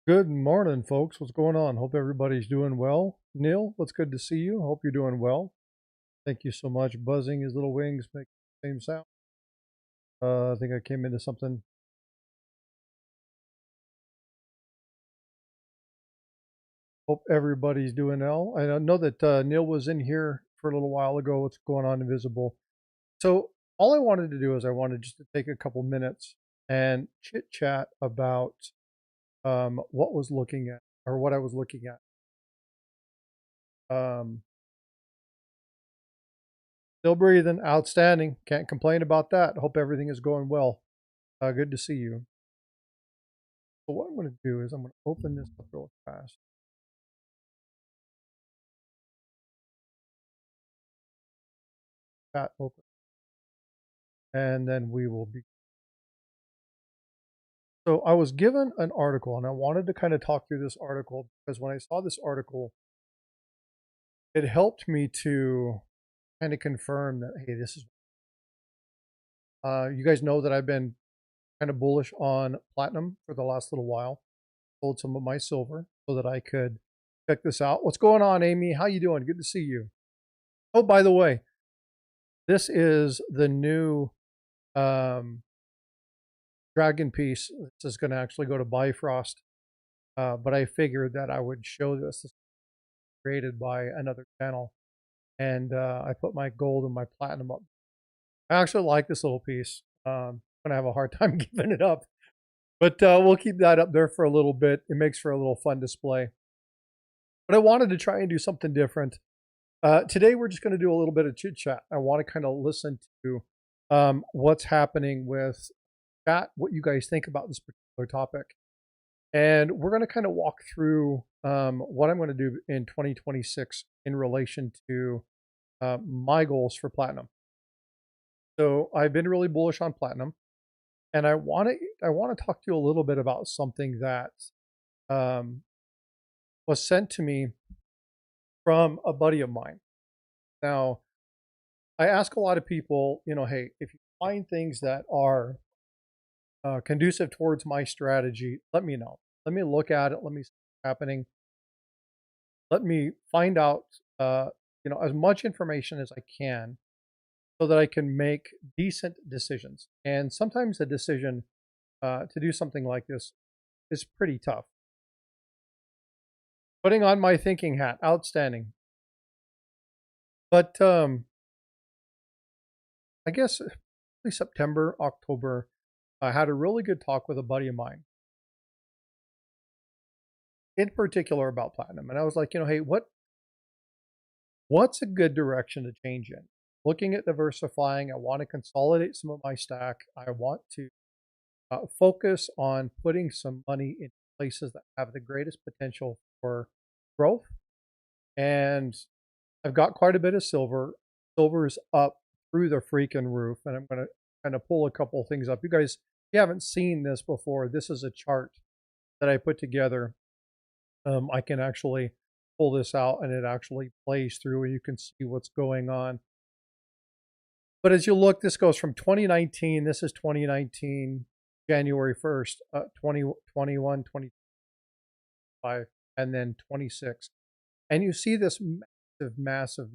Good morning, folks. What's going on? Hope everybody's doing well. Neil, what's good to see you. Hope you're doing well. Thank you so much. Buzzing his little wings make the same sound. I think I came into something. Hope everybody's doing well. I know that Neil was in here for a little while ago. What's going on, Invisible? So all I wanted to do is I wanted just to take a couple minutes and chit chat about what was looking at or what I was looking at. Still breathing, outstanding. Can't complain about that. Hope everything is going well. Good to see you. So what I'm going to do is I'm going to open this up real fast. Chat open. And then we will be. So I was given an article and I wanted to kind of talk through this article because when I saw this article, it helped me to kind of confirm that, hey, this is, you guys know that I've been kind of bullish on platinum for the last little while. Sold some of my silver so that I could check this out. What's going on, Amy? How you doing? Good to see you. Oh, by the way, this is the new Dragon piece. This is going to actually go to Bifrost, but I figured that I would show this. This was created by another channel, and I put my gold and my platinum up. I actually like this little piece. I'm going to have a hard time giving it up, but we'll keep that up there for a little bit. It makes for a little fun display. But I wanted to try and do something different. Today, we're just going to do a little bit of chit chat. I want to kind of listen to what's happening with chat, what you guys think about this particular topic. And we're going to kind of walk through what I'm going to do in 2026 in relation to my goals for platinum. So I've been really bullish on platinum, and I want to talk to you a little bit about something that was sent to me from a buddy of mine. Now, I ask a lot of people, hey, if you find things that are conducive towards my strategy, let me know. Let me look at it. Let me see what's happening. Let me find out, as much information as I can so that I can make decent decisions. And sometimes the decision to do something like this is pretty tough. Putting on my thinking hat, outstanding. But I guess September, October, I had a really good talk with a buddy of mine, in particular about platinum. And I was like, hey, what's a good direction to change in? Looking at diversifying, I want to consolidate some of my stack. I want to focus on putting some money in places that have the greatest potential for growth. And I've got quite a bit of silver. Silver is up through the freaking roof. And I'm going to kind of pull a couple of things up. You guys, if you haven't seen this before, this is a chart that I put together. I can actually pull this out and it actually plays through and you can see what's going on. But as you look, this goes from 2019, this is 2019, January 1st, 2021, 25, and then 26. And you see this massive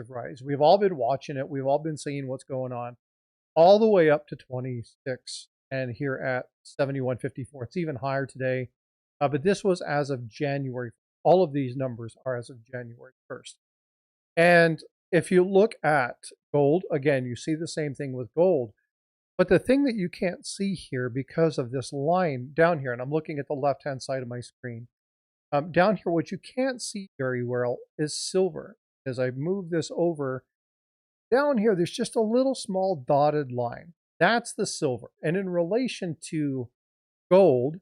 rise. We've all been watching it. We've all been seeing what's going on all the way up to 26 and here at 71.54. It's even higher today. But this was as of January. All of these numbers are as of January 1st. And if you look at gold, again, you see the same thing with gold. But the thing that you can't see here because of this line down here, and I'm looking at the left-hand side of my screen, down here, what you can't see very well is silver. As I move this over, down here, there's just a little small dotted line. That's the silver. And in relation to gold,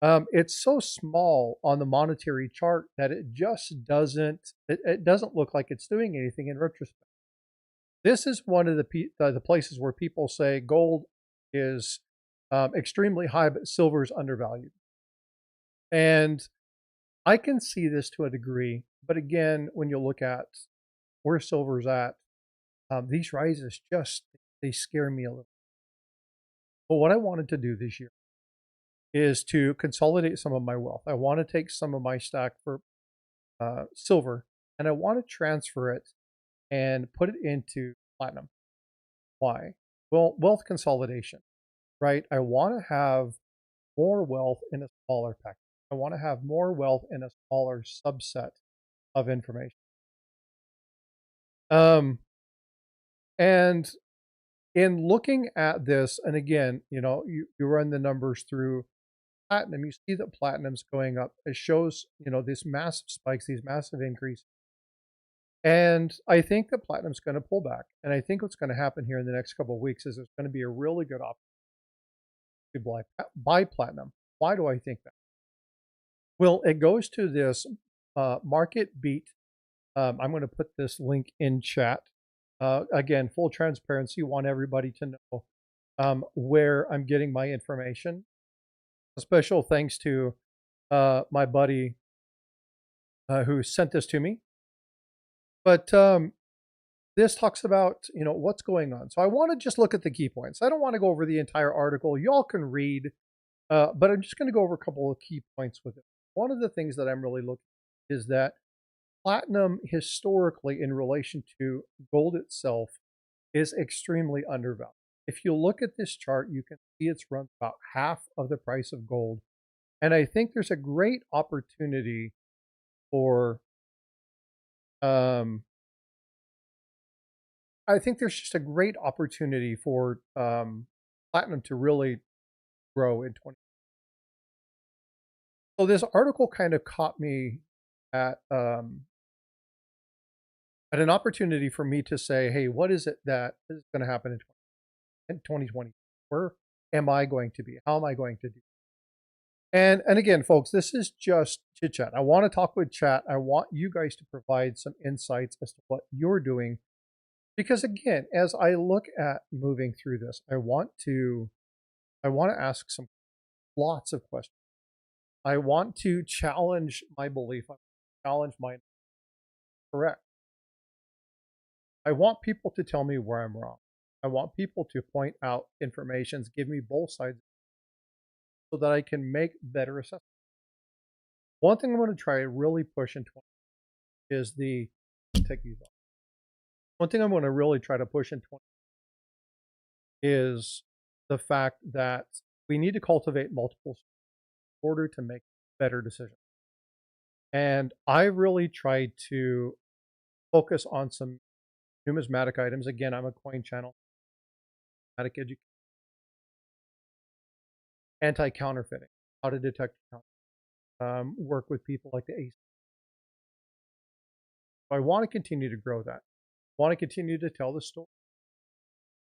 it's so small on the monetary chart that it just doesn't, it doesn't look like it's doing anything in retrospect. This is one of the places where people say gold is extremely high, but silver is undervalued. And I can see this to a degree, but again, when you look at where silver's at, these rises they scare me a little. But what I wanted to do this year is to consolidate some of my wealth. I want to take some of my stack for silver, and I want to transfer it and put it into platinum. Why? Well, wealth consolidation, right? I want to have more wealth in a smaller package. I want to have more wealth in a smaller subset of information. Um, and in looking at this, and again, you run the numbers through platinum, you see that platinum's going up. It shows, these massive spikes, these massive increases. And I think that platinum's going to pull back. And I think what's going to happen here in the next couple of weeks is there's going to be a really good opportunity to buy platinum. Why do I think that? Well, it goes to this market beat. I'm going to put this link in chat. Again, full transparency. Want everybody to know where I'm getting my information. A special thanks to my buddy who sent this to me. But this talks about, what's going on. So I want to just look at the key points. I don't want to go over the entire article. Y'all can read, but I'm just going to go over a couple of key points with it. One of the things that I'm really looking at is that platinum historically in relation to gold itself is extremely undervalued. If you look at this chart, you can see it's run about half of the price of gold. And I think there's a great opportunity for I think there's just a great opportunity for platinum to really grow in 20. So this article kind of caught me at an opportunity for me to say, hey, what is it that is going to happen in 2020? Where am I going to be? How am I going to do? And again, folks, this is just chit chat. I want to talk with chat. I want you guys to provide some insights as to what you're doing. Because again, as I look at moving through this, I want to ask lots of questions. I want to challenge my belief, challenge my correct. I want people to tell me where I'm wrong. I want people to point out informations, give me both sides so that I can make better assessments. One thing I'm going to try to really push in 20 is take these off. One thing I'm going to really try to push in 20 is the fact that we need to cultivate multiple in order to make better decisions. And I really tried to focus on some numismatic items. Again, I'm a coin channel, numismatic education, anti-counterfeiting, how to detect counterfeit, work with people like the ACE. So I want to continue to grow that. I want to continue to tell the story.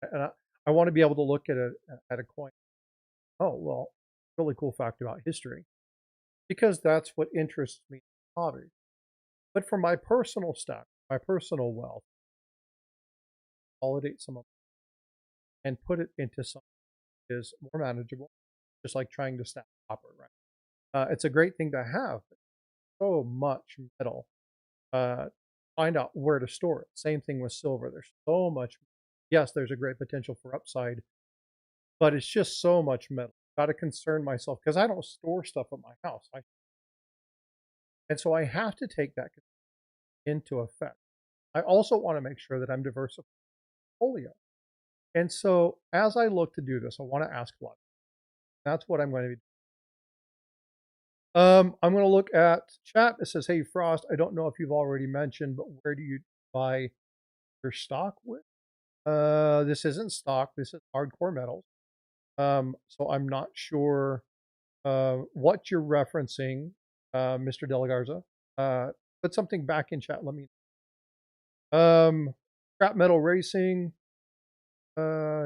And I want to be able to look at a coin. Oh, well, really cool fact about history. Because that's what interests me in hobby. But for my personal stock, my personal wealth, consolidate some of it and put it into something that is more manageable, just like trying to stack copper, right? It's a great thing to have, but so much metal. Find out where to store it. Same thing with silver. There's so much. Yes, there's a great potential for upside, but it's just so much metal. Got to concern myself because I don't store stuff at my house. And so I have to take that into effect. I also want to make sure that I'm diversifying portfolio. And so as I look to do this, I want to ask a lot. That's what I'm going to be. I'm going to look at chat. It says, hey, Frost, I don't know if you've already mentioned, but where do you buy your stock with? This isn't stock. This is hardcore metals. So I'm not sure what you're referencing, Mr. De La Garza. Put something back in chat. Let me scrap metal racing.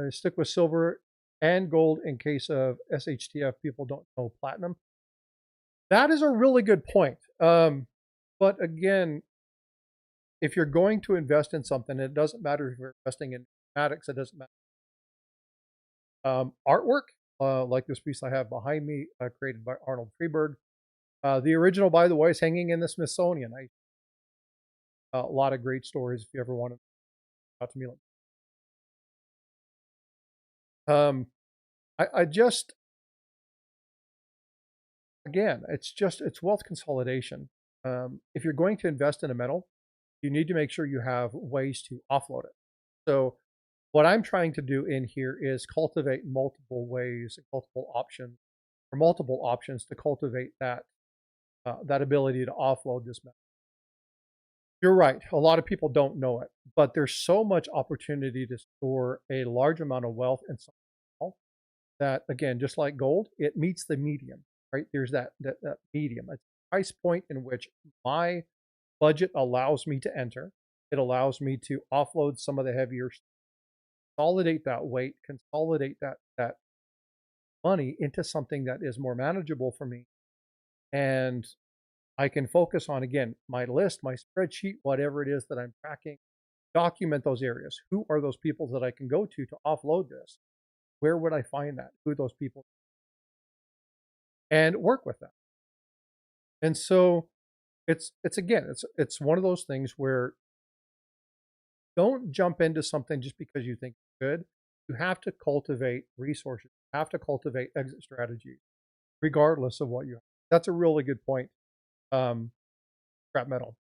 Stick with silver and gold in case of SHTF. People don't know platinum. That is a really good point. But again, if you're going to invest in something, it doesn't matter if you're investing in mathematics. It doesn't matter. Artwork, like this piece I have behind me, created by Arnold Freeberg. The original, by the way, is hanging in the Smithsonian. A lot of great stories if you ever want to talk to me. I just again, it's wealth consolidation. If you're going to invest in a metal, you need to make sure you have ways to offload it. So what I'm trying to do in here is cultivate multiple ways, multiple options, or multiple options to cultivate that ability to offload this metal. You're right. A lot of people don't know it, but there's so much opportunity to store a large amount of wealth in something small that, again, just like gold, it meets the medium, right? There's that medium, a price point in which my budget allows me to enter. It allows me to offload some of the heavier, consolidate that weight, consolidate that money into something that is more manageable for me, and I can focus on, again, my list, my spreadsheet, whatever it is that I'm tracking. Document those areas. Who are those people that I can go to offload this? Where would I find that? Who are those people? And work with them. And so it's one of those things where don't jump into something just because you think it's good. You have to cultivate resources. You have to cultivate exit strategies, regardless of what you have. That's a really good point. Scrap metal.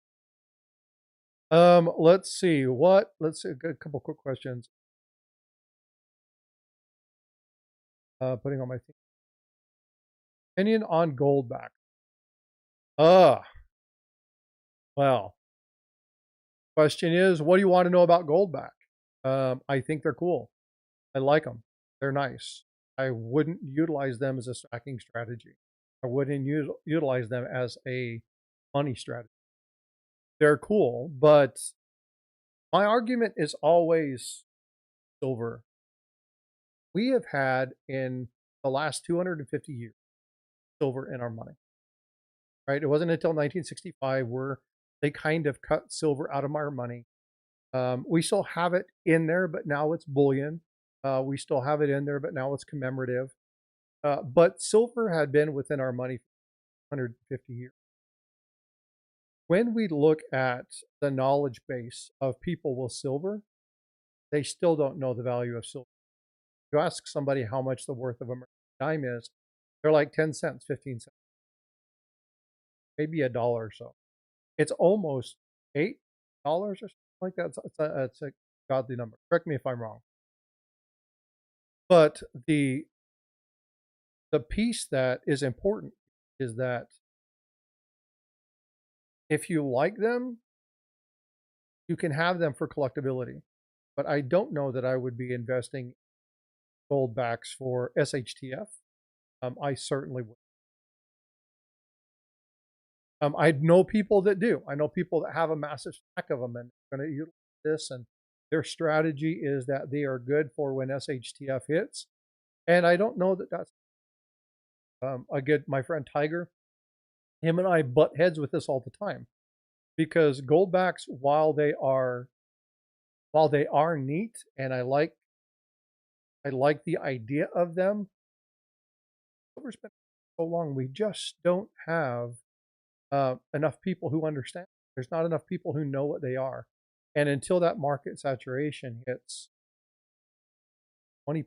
Let's see. Let's see. A couple quick questions. Putting on my thing. Opinion on Goldback. Well, question is, what do you want to know about Goldback? I think they're cool. I like them. They're nice. I wouldn't utilize them as a stacking strategy. I wouldn't utilize them as a money strategy. They're cool, but my argument is always silver. We have had in the last 250 years silver in our money, right? It wasn't until 1965 where they kind of cut silver out of our money. We still have it in there, but now it's bullion. We still have it in there, but now it's commemorative. But silver had been within our money for 150 years. When we look at the knowledge base of people with silver, they still don't know the value of silver. If you ask somebody how much the worth of a dime is, they're like 10 cents, 15 cents, maybe $1 or so. It's almost $8 or something like that. It's a godly number. Correct me if I'm wrong. But the piece that is important is that if you like them, you can have them for collectability. But I don't know that I would be investing gold backs for SHTF. I certainly would. I know people that do. I know people that have a massive stack of them and are going to utilize this, and their strategy is that they are good for when SHTF hits. And I don't know that that's my friend Tiger. Him and I butt heads with this all the time because goldbacks, while they are neat, and I like the idea of them, over spent so long, we just don't have enough people who understand. There's not enough people who know what they are. And until that market saturation hits 20%,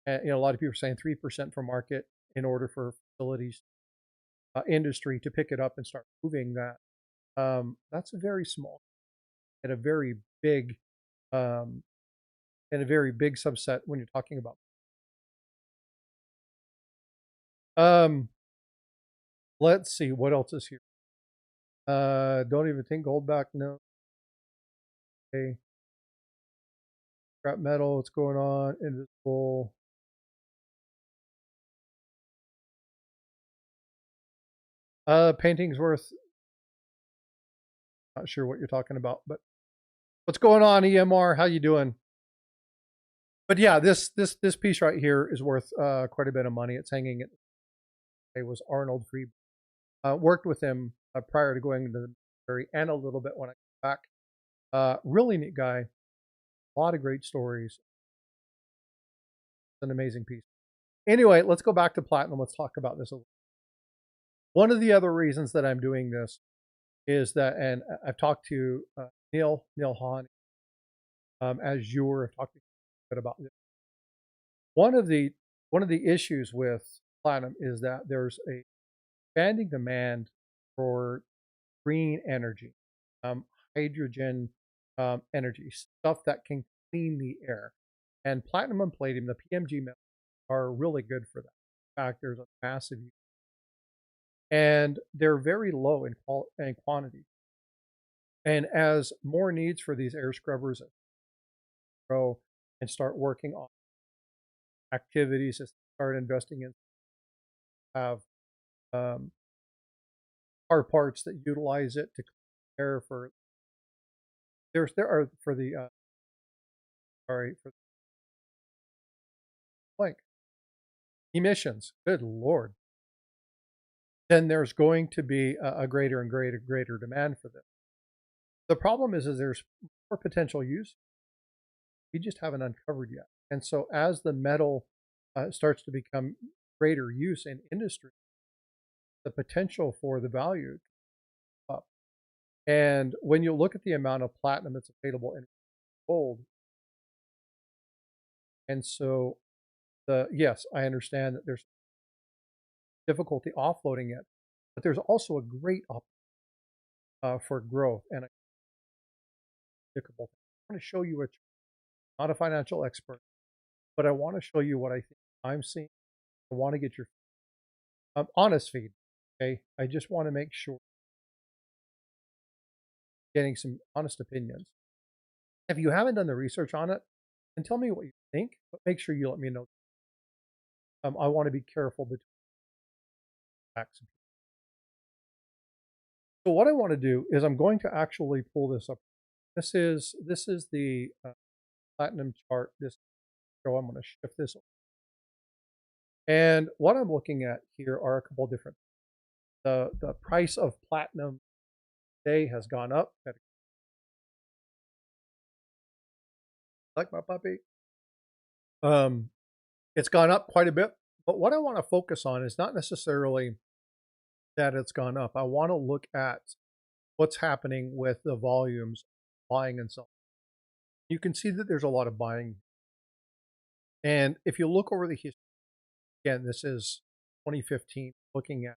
and a lot of people are saying 3% for market in order for facilities, industry to pick it up and start moving that. That's a very small and a very big subset when you're talking about. Let's see what else is here. Don't even think Goldback. No. Okay. Scrap metal. What's going on? Invisible. Painting's worth. Not sure what you're talking about, but what's going on, EMR? How you doing? But yeah, this piece right here is worth quite a bit of money. It's hanging at. It was Arnold Freed. Worked with him prior to going into the military and a little bit when I came back. Really neat guy. A lot of great stories. It's an amazing piece. Anyway, let's go back to platinum. Let's talk about this a little. One of the other reasons that I'm doing this is that, and I've talked to Neil Hahn, Azure. I've talked to him a bit about this. One of the issues with platinum is that there's a expanding demand for green energy, um, hydrogen energy, stuff that can clean the air. And platinum and palladium, the PMG metals, are really good for that. In fact, there's a massive use. And they're very low in quantity. And as more needs for these air scrubbers grow and start working on activities that start investing in, have um, car parts that utilize it to care for there are for the sorry for the blank emissions. Good lord! Then there's going to be a greater and greater demand for this. The problem is there's more potential use we just haven't uncovered yet. And so as the metal starts to become greater use in industry, the potential for the value up. And when you look at the amount of platinum that's available in gold, and so yes, I understand that there's difficulty offloading it, but there's also a great for growth and a applicable. I want to show you not a financial expert, but I want to show you what I think I'm seeing. I want to get your honest feed. Okay, I just want to make sure getting some honest opinions. If you haven't done the research on it, then tell me what you think, but make sure you let me know. I want to be careful between facts. So what I want to do is I'm going to actually pull this up. This is the platinum chart. So I'm going to shift this. And what I'm looking at here are a couple of different. The price of platinum today has gone up. Like my puppy. It's gone up quite a bit. But what I want to focus on is not necessarily that it's gone up. I want to look at what's happening with the volumes buying and selling. You can see that there's a lot of buying. And if you look over the history, again, this is 2015, looking at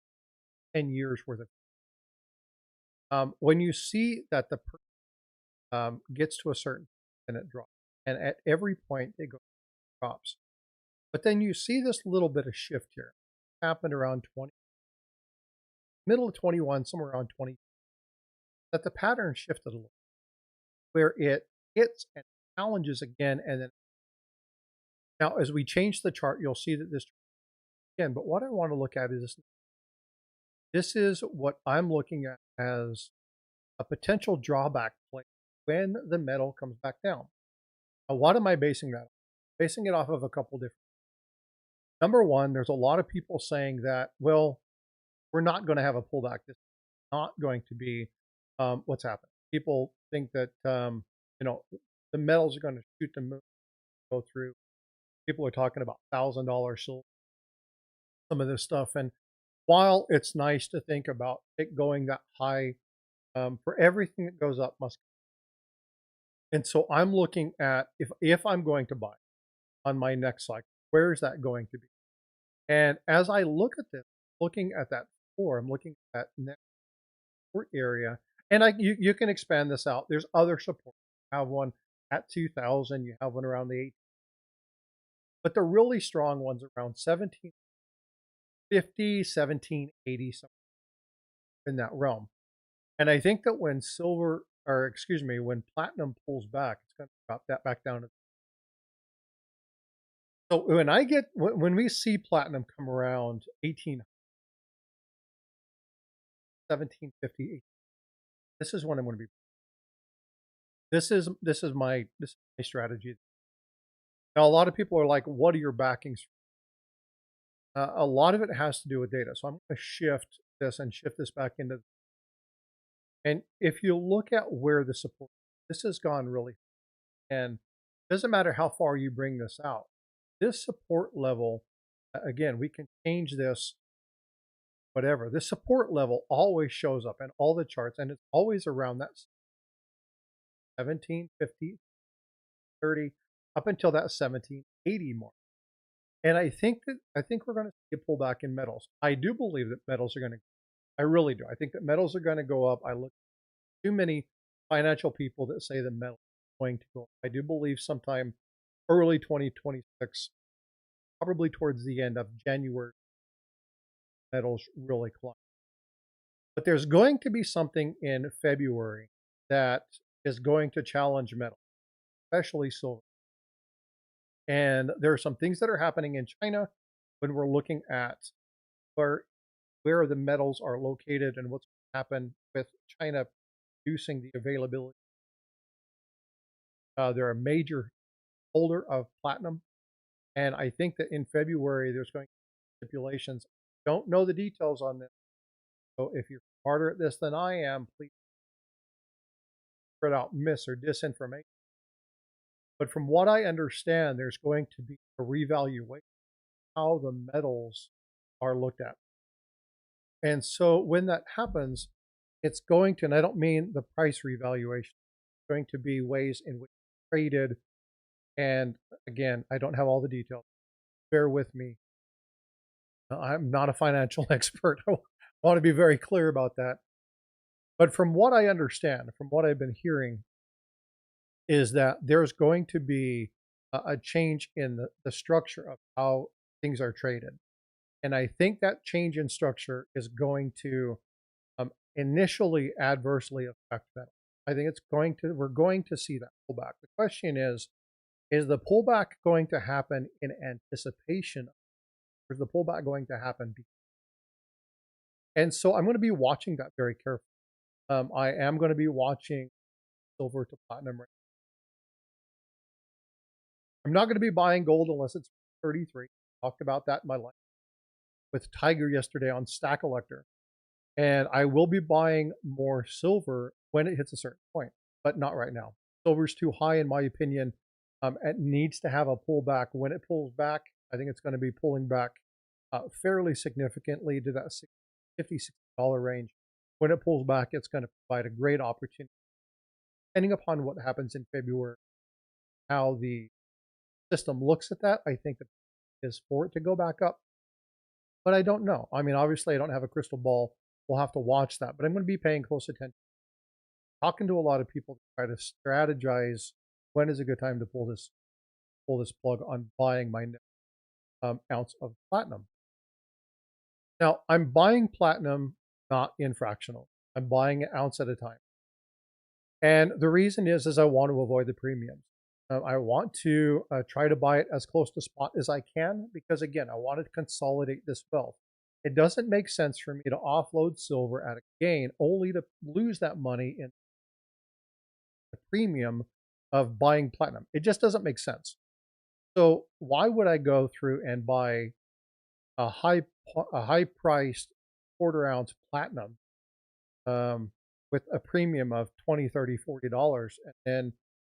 10 years worth of. When you see that the gets to a certain and it drops, and at every point it goes drops. But then you see this little bit of shift here. It happened around 20, middle of 21, somewhere around 20, that the pattern shifted a little, where it hits and challenges again, and then now as we change the chart, you'll see that this again. But what I want to look at is this. This is what I'm looking at as a potential drawback play when the metal comes back down. Now, what am I basing that on? Basing it off of a couple different. Number one, there's a lot of people saying that, well, we're not going to have a pullback. This is not going to be what's happening. People think that the metals are going to shoot the moon, go through. People are talking about $1,000 silver, some of this stuff. And while it's nice to think about it going that high, for everything that goes up must. And so I'm looking at if I'm going to buy on my next cycle, where is that going to be? And as I look at this, looking at that floor, I'm looking at that next support area, and you can expand this out. There's other support. You have one at 2,000. You have one around the 8. But the really strong ones around 1750, 1780, something in that realm. And I think that when when platinum pulls back, it's going to drop that back down to. So when we see platinum come around 1750, this is when I'm going to be. This is my strategy. Now a lot of people are like, "What are your backings?" A lot of it has to do with data. So I'm going to shift this back into. And if you look at where the support, this has gone really, and it doesn't matter how far you bring this out. This support level, again, we can change this, whatever. This support level always shows up in all the charts, and it's always around that 1750, 30, up until that 1780 mark. And I think we're going to see a pullback in metals. I do believe that metals are going to. I really do. I think that metals are going to go up. I look at too many financial people that say the metal is going to go up. I do believe sometime early 2026, probably towards the end of January, metals really climb. But there's going to be something in February that is going to challenge metal, especially silver. And there are some things that are happening in China when we're looking at where where the metals are located and what's going to happen with China reducing the availability. They're a major holder of platinum, and I think that in February there's going to be stipulations. Don't know the details on this, so if you're smarter at this than I am, please spread out mis or disinformation. But from what I understand, there's going to be a revaluation of how the metals are looked at. And so when that happens, it's going to, and I don't mean the price revaluation, it's going to be ways in which it's traded. And again, I don't have all the details. Bear with me. I'm not a financial expert. I want to be very clear about that. But from what I understand, from what I've been hearing, is that there's going to be a change in the structure of how things are traded. And I think that change in structure is going to initially adversely affect metal. I think we're going to see that pullback. The question is the pullback going to happen in anticipation, or is the pullback going to happen? And so I'm going to be watching that very carefully. I am going to be watching silver to platinum. I'm not going to be buying gold unless it's 33. Talked about that in my life with Tiger yesterday on Stack Elector. And I will be buying more silver when it hits a certain point, but not right now. Silver's too high, in my opinion. It needs to have a pullback. When it pulls back, I think it's going to be pulling back fairly significantly to that $50, $60 range. When it pulls back, it's going to provide a great opportunity. Depending upon what happens in February, how the system looks at that, I think that is for it to go back up. But I don't know. I mean, obviously, I don't have a crystal ball. We'll have to watch that. But I'm going to be paying close attention. Talking to a lot of people to try to strategize when is a good time to pull this plug on buying my ounce of platinum. Now, I'm buying platinum not in fractional. I'm buying an ounce at a time. And the reason is I want to avoid the premiums. I want to try to buy it as close to spot as I can because, again, I want to consolidate this wealth. It doesn't make sense for me to offload silver at a gain only to lose that money in the premium of buying platinum. It just doesn't make sense. So why would I go through and buy a high priced quarter ounce platinum with a premium of $20, $30, $40, and then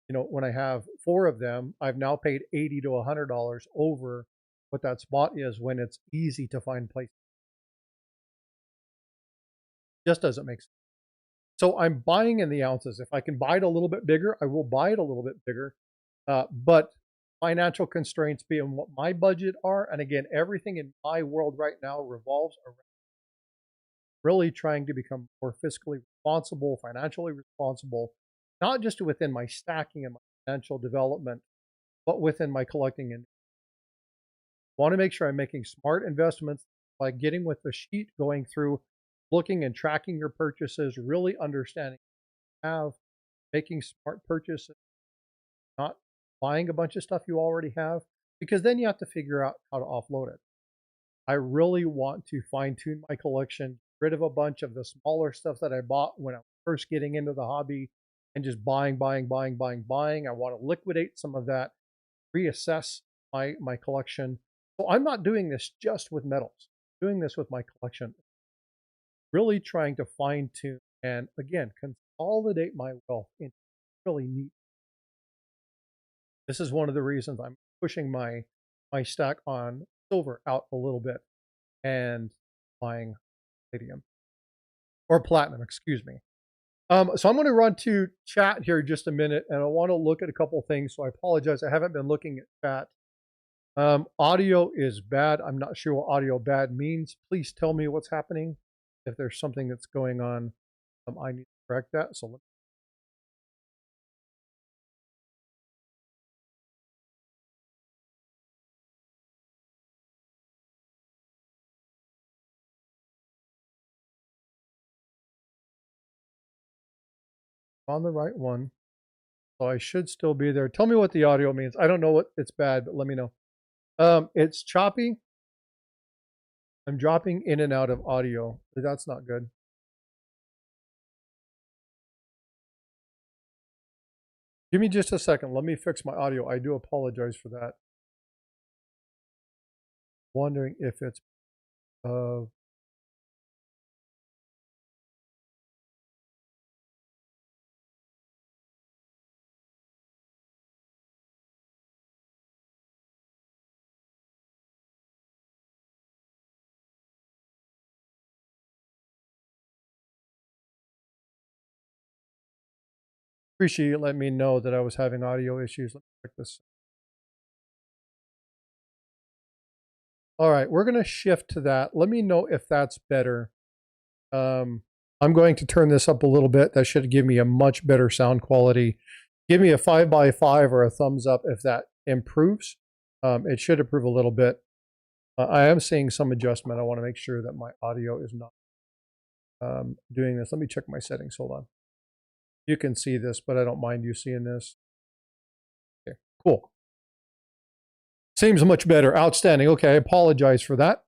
when I have 4 of them, I've now paid $80 to $100 over what that spot is when it's easy to find places. Just doesn't make sense. So I'm buying in the ounces. If I can buy it a little bit bigger, I will buy it a little bit bigger. But financial constraints being what my budget are, and again, everything in my world right now revolves around really trying to become more fiscally responsible, financially responsible, not just within my stacking and my financial development, but within my collecting. And I want to make sure I'm making smart investments by getting with the sheet, going through, looking and tracking your purchases, really understanding making smart purchases, not buying a bunch of stuff you already have, because then you have to figure out how to offload it. I really want to fine tune my collection, get rid of a bunch of the smaller stuff that I bought when I was first getting into the hobby and just buying. I want to liquidate some of that, reassess my collection. So I'm not doing this just with metals. I'm doing this with my collection. Really trying to fine tune and again consolidate my wealth into really neat. This is one of the reasons I'm pushing my stack on silver out a little bit and buying palladium or platinum, excuse me. So I'm going to run to chat here just a minute, and I want to look at a couple of things. So I apologize, I haven't been looking at chat Audio is bad. I'm not sure what audio bad means. Please tell me what's happening. If there's something that's going on, I need to correct that. So I'm on the right one. So I should still be there. Tell me what the audio means. I don't know what it's bad, but let me know. It's choppy. I'm dropping in and out of audio. That's not good. Give me just a second. Let me fix my audio. I do apologize for that. Wondering if it's appreciate you letting me know that I was having audio issues. Let me check this. All right, we're going to shift to that. Let me know if that's better. I'm going to turn this up a little bit. That should give me a much better sound quality. Give me a 5x5 or a thumbs up if that improves. It should improve a little bit. I am seeing some adjustment. I want to make sure that my audio is not doing this. Let me check my settings. Hold on. You can see this, but I don't mind you seeing this. Okay, cool. Seems much better. Outstanding. Okay, I apologize for that.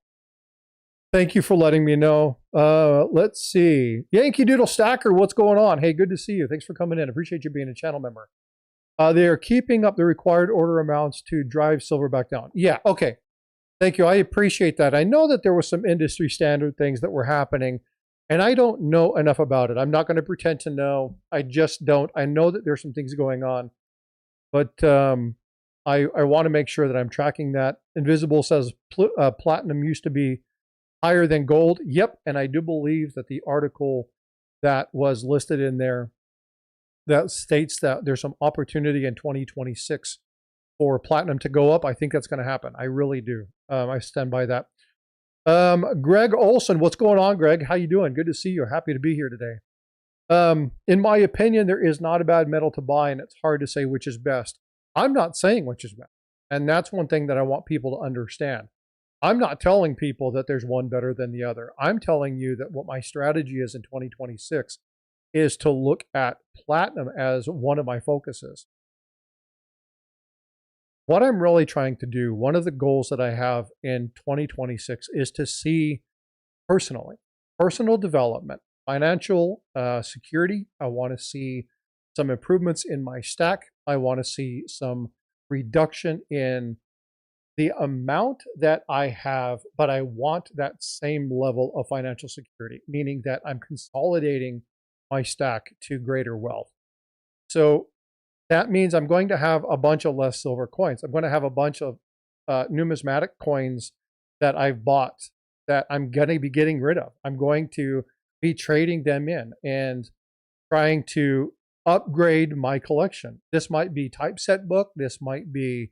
Thank you for letting me know. Let's see. Yankee Doodle Stacker, what's going on? Hey, good to see you. Thanks for coming in. Appreciate you being a channel member. They are keeping up the required order amounts to drive silver back down. Yeah, okay. Thank you. I appreciate that. I know that there was some industry standard things that were happening, and I don't know enough about it. I'm not going to pretend to know. I just don't. I know that there's some things going on, but I want to make sure that I'm tracking that. Invisible says platinum used to be higher than gold. Yep, and I do believe that the article that was listed in there that states that there's some opportunity in 2026 for platinum to go up. I think that's going to happen. I really do. I stand by that. Greg Olson, what's going on, Greg? How you doing? Good to see you. Happy to be here today. In my opinion, there is not a bad metal to buy, and it's hard to say which is best. I'm not saying which is best. And that's one thing that I want people to understand. I'm not telling people that there's one better than the other. I'm telling you that what my strategy is in 2026 is to look at platinum as one of my focuses. What I'm really trying to do, one of the goals that I have in 2026 is to see personally, personal development, financial security. I want to see some improvements in my stack. I want to see some reduction in the amount that I have, but I want that same level of financial security, meaning that I'm consolidating my stack to greater wealth. So that means I'm going to have a bunch of less silver coins. I'm going to have a bunch of numismatic coins that I've bought that I'm going to be getting rid of. I'm going to be trading them in and trying to upgrade my collection. This might be typeset book. This might be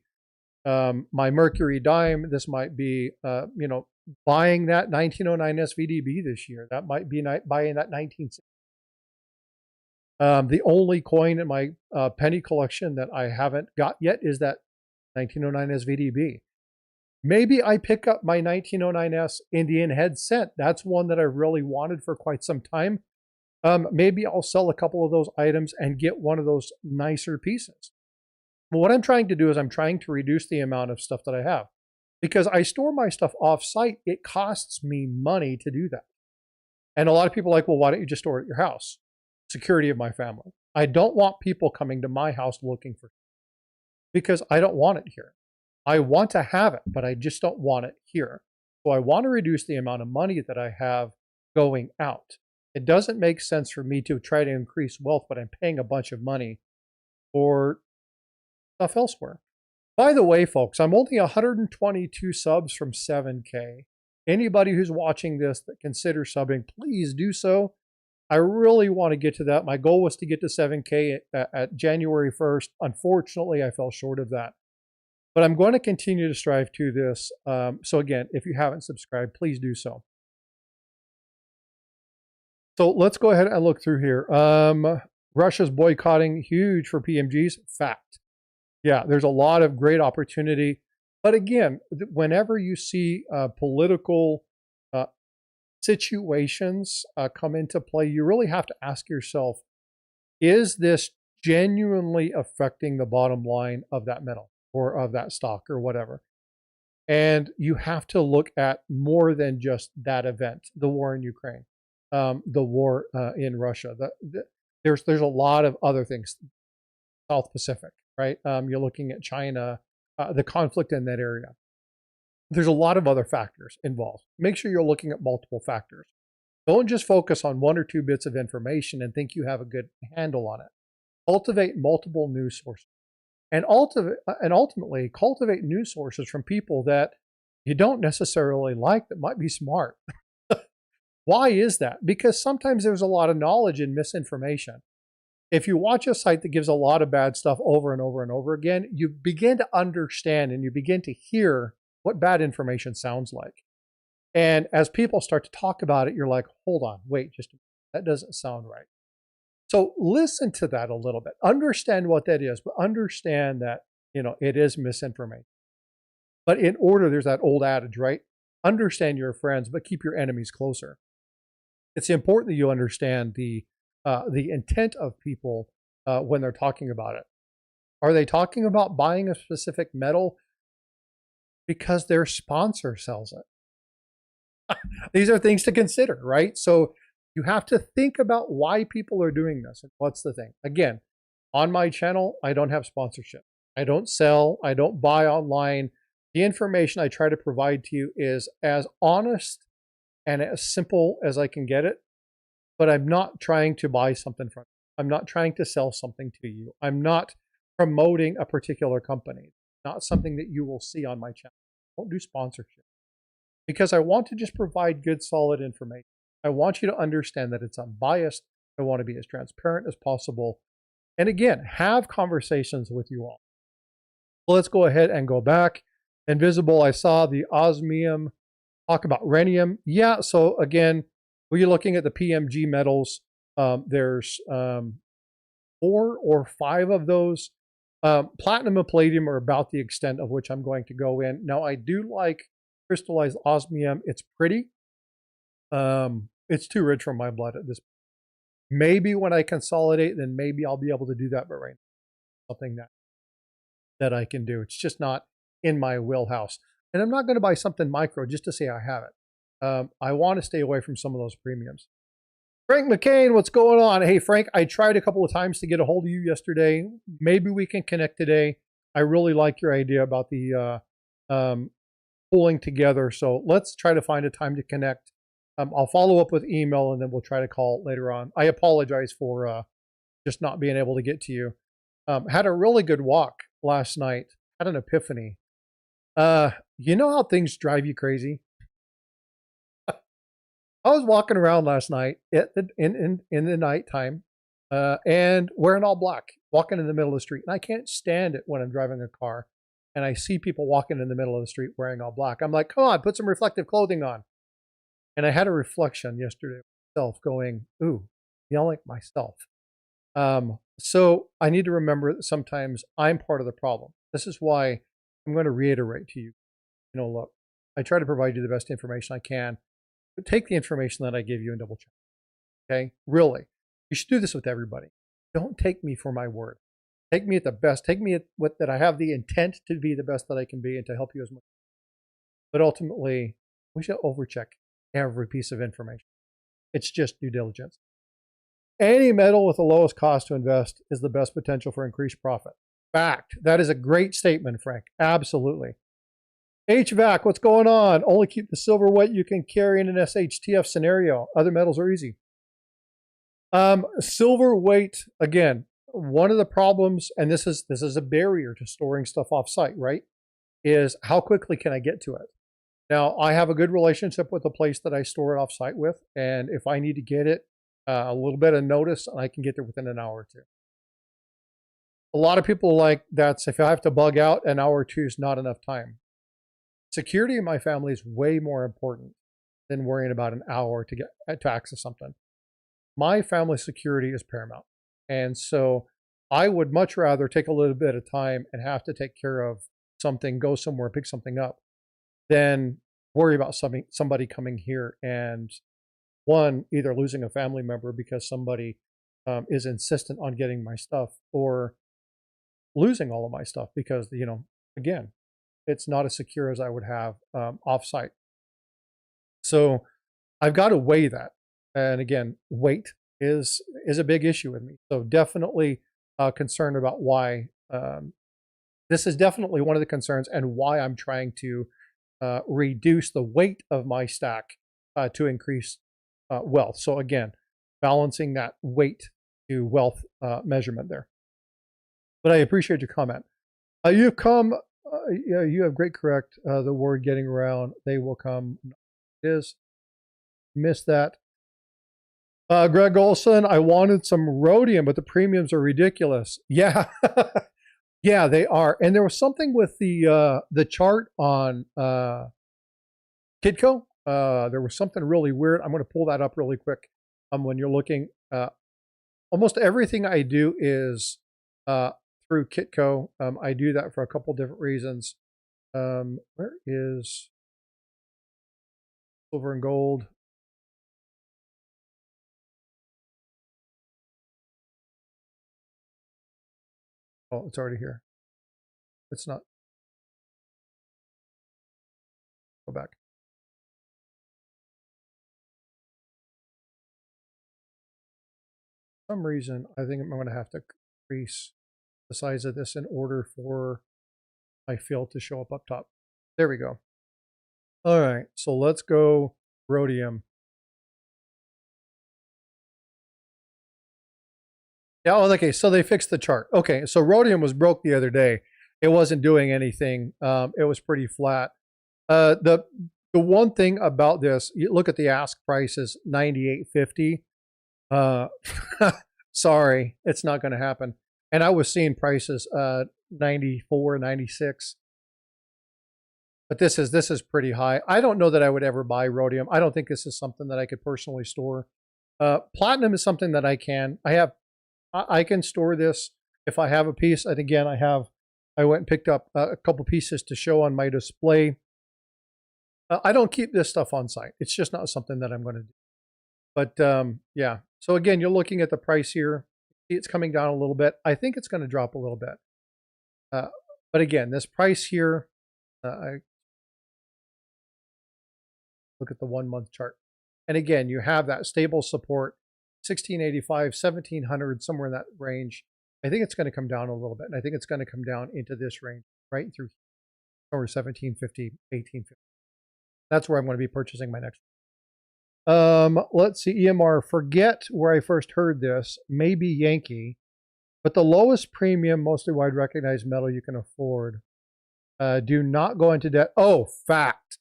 my Mercury dime. This might be, buying that 1909 SVDB this year. That might be buying that 1960. The only coin in my penny collection that I haven't got yet is that 1909 SVDB. Maybe I pick up my 1909S Indian head cent. That's one that I really wanted for quite some time. Maybe I'll sell a couple of those items and get one of those nicer pieces. But what I'm trying to do is I'm trying to reduce the amount of stuff that I have. Because I store my stuff off-site, it costs me money to do that. And a lot of people are like, well, why don't you just store it at your house? Security of my family. I don't want people coming to my house looking for it because I don't want it here. I want to have it, but I just don't want it here. So I want to reduce the amount of money that I have going out. It doesn't make sense for me to try to increase wealth, but I'm paying a bunch of money for stuff elsewhere. By the way, folks, I'm only 122 subs from 7K. Anybody who's watching this that considers subbing, please do so. I really want to get to that. My goal was to get to 7K at January 1st. Unfortunately, I fell short of that. But I'm going to continue to strive to this. So again, if you haven't subscribed, please do so. So let's go ahead and look through here. Russia's boycotting, huge for PMGs. Fact. Yeah, there's a lot of great opportunity. But again, whenever you see political situations come into play, you really have to ask yourself, is this genuinely affecting the bottom line of that metal or of that stock or whatever? And you have to look at more than just that event, the war in Ukraine, the war in Russia. There's a lot of other things, South Pacific, right? You're looking at China, the conflict in that area. There's a lot of other factors involved. Make sure you're looking at multiple factors. Don't just focus on one or two bits of information and think you have a good handle on it. Cultivate multiple news sources. And ultimately, cultivate news sources from people that you don't necessarily like that might be smart. Why is that? Because sometimes there's a lot of knowledge in misinformation. If you watch a site that gives a lot of bad stuff over and over and over again, you begin to understand and you begin to hear what bad information sounds like. And as people start to talk about it, you're like, hold on, wait, just a minute. That doesn't sound right. So listen to that a little bit. Understand what that is, but understand that, it is misinformation. But in order, there's that old adage, right? Understand your friends, but keep your enemies closer. It's important that you understand the intent of people when they're talking about it. Are they talking about buying a specific metal because their sponsor sells it? These are things to consider, right? So you have to think about why people are doing this and what's the thing. Again, on my channel, I don't have sponsorship. I don't sell. I don't buy online. The information I try to provide to you is as honest and as simple as I can get it, but I'm not trying to buy something from you. I'm not trying to sell something to you. I'm not promoting a particular company. Not something that you will see on my channel. I don't do sponsorship because I want to just provide good, solid information. I want you to understand that it's unbiased. I want to be as transparent as possible. And again, have conversations with you all. Well, let's go ahead and go back. Invisible, I saw the osmium, talk about rhenium. Yeah, so again, when you're looking at the PMG metals, there's 4 or 5 of those. Platinum and palladium are about the extent of which I'm going to go in. Now, I do like crystallized osmium. It's pretty. It's too rich for my blood at this point. Maybe when I consolidate, then maybe I'll be able to do that, but right now, something that I can do. It's just not in my wheelhouse. And I'm not going to buy something micro just to say I have it. I want to stay away from some of those premiums. Frank McCain, what's going on? Hey, Frank, I tried a couple of times to get a hold of you yesterday. Maybe we can connect today. I really like your idea about the pulling together. So let's try to find a time to connect. I'll follow up with email and then we'll try to call later on. I apologize for just not being able to get to you. Had a really good walk last night. Had an epiphany. You know how things drive you crazy? I was walking around last night in the nighttime and wearing all black, walking in the middle of the street. And I can't stand it when I'm driving a car and I see people walking in the middle of the street wearing all black. I'm like, come on, put some reflective clothing on. And I had a reflection yesterday myself going, ooh, yelling at myself. So I need to remember that sometimes I'm part of the problem. This is why I'm going to reiterate to you, look, I try to provide you the best information I can, but take the information that I give you and double check. Okay? Really. You should do this with everybody. Don't take me for my word. Take me at the best. Take me at that I have the intent to be the best that I can be and to help you as much. But ultimately, we should overcheck every piece of information. It's just due diligence. Any metal with the lowest cost to invest is the best potential for increased profit. Fact. That is a great statement, Frank. Absolutely. HVAC, what's going on? Only keep the silver what you can carry in an SHTF scenario. Other metals are easy. Silver weight, again, one of the problems, and this is a barrier to storing stuff off-site, right, is how quickly can I get to it? Now, I have a good relationship with the place that I store it off-site with, and if I need to get it, a little bit of notice, I can get there within an hour or two. A lot of people like that's if I have to bug out, an hour or two is not enough time. Security in my family is way more important than worrying about an hour to get to access something. My family security is paramount. And so I would much rather take a little bit of time and have to take care of something, go somewhere, pick something up, than worry about somebody coming here and one, either losing a family member because somebody is insistent on getting my stuff, or losing all of my stuff because, again, it's not as secure as I would have offsite. So I've got to weigh that. And again, weight is a big issue with me. So definitely concerned about why this is definitely one of the concerns, and why I'm trying to reduce the weight of my stack to increase wealth. So again, balancing that weight to wealth measurement there. But I appreciate your comment. You have great correct. The word getting around, they will come. It is. Missed that. Greg Olson, I wanted some rhodium, but the premiums are ridiculous. Yeah. Yeah, they are. And there was something with the chart on Kitco. There was something really weird. I'm going to pull that up really quick. When you're looking, almost everything I do is through Kitco. I do that for a couple different reasons. Where is silver and gold? Oh, it's already here. It's not. Go back. For some reason, I think I'm going to have to increase the size of this in order for my field to show up top. There we go. All right, so let's go rhodium. Yeah, oh, okay, so they fixed the chart. Okay, so rhodium was broke the other day. It wasn't doing anything. It was pretty flat. The one thing about this, you look at the ask price is $98.50. Sorry, it's not going to happen. And I was seeing prices 94, 96. But this is pretty high. I don't know that I would ever buy rhodium. I don't think this is something that I could personally store. Platinum is something that I can. I can store this if I have a piece. And again, I went and picked up a couple pieces to show on my display. I don't keep this stuff on site. It's just not something that I'm going to do. But yeah, so again, you're looking at the price here. It's coming down a little bit. I think it's going to drop a little bit. But again, this price here, I look at the 1 month chart. And again, you have that stable support, 1685, 1700, somewhere in that range. I think it's going to come down a little bit. And I think it's going to come down into this range right through over 1750, 1850. That's where I'm going to be purchasing my next. Let's see, EMR, forget where I first heard this, maybe Yankee, but the lowest premium, mostly wide recognized metal you can afford. Do not go into debt. Oh, fact.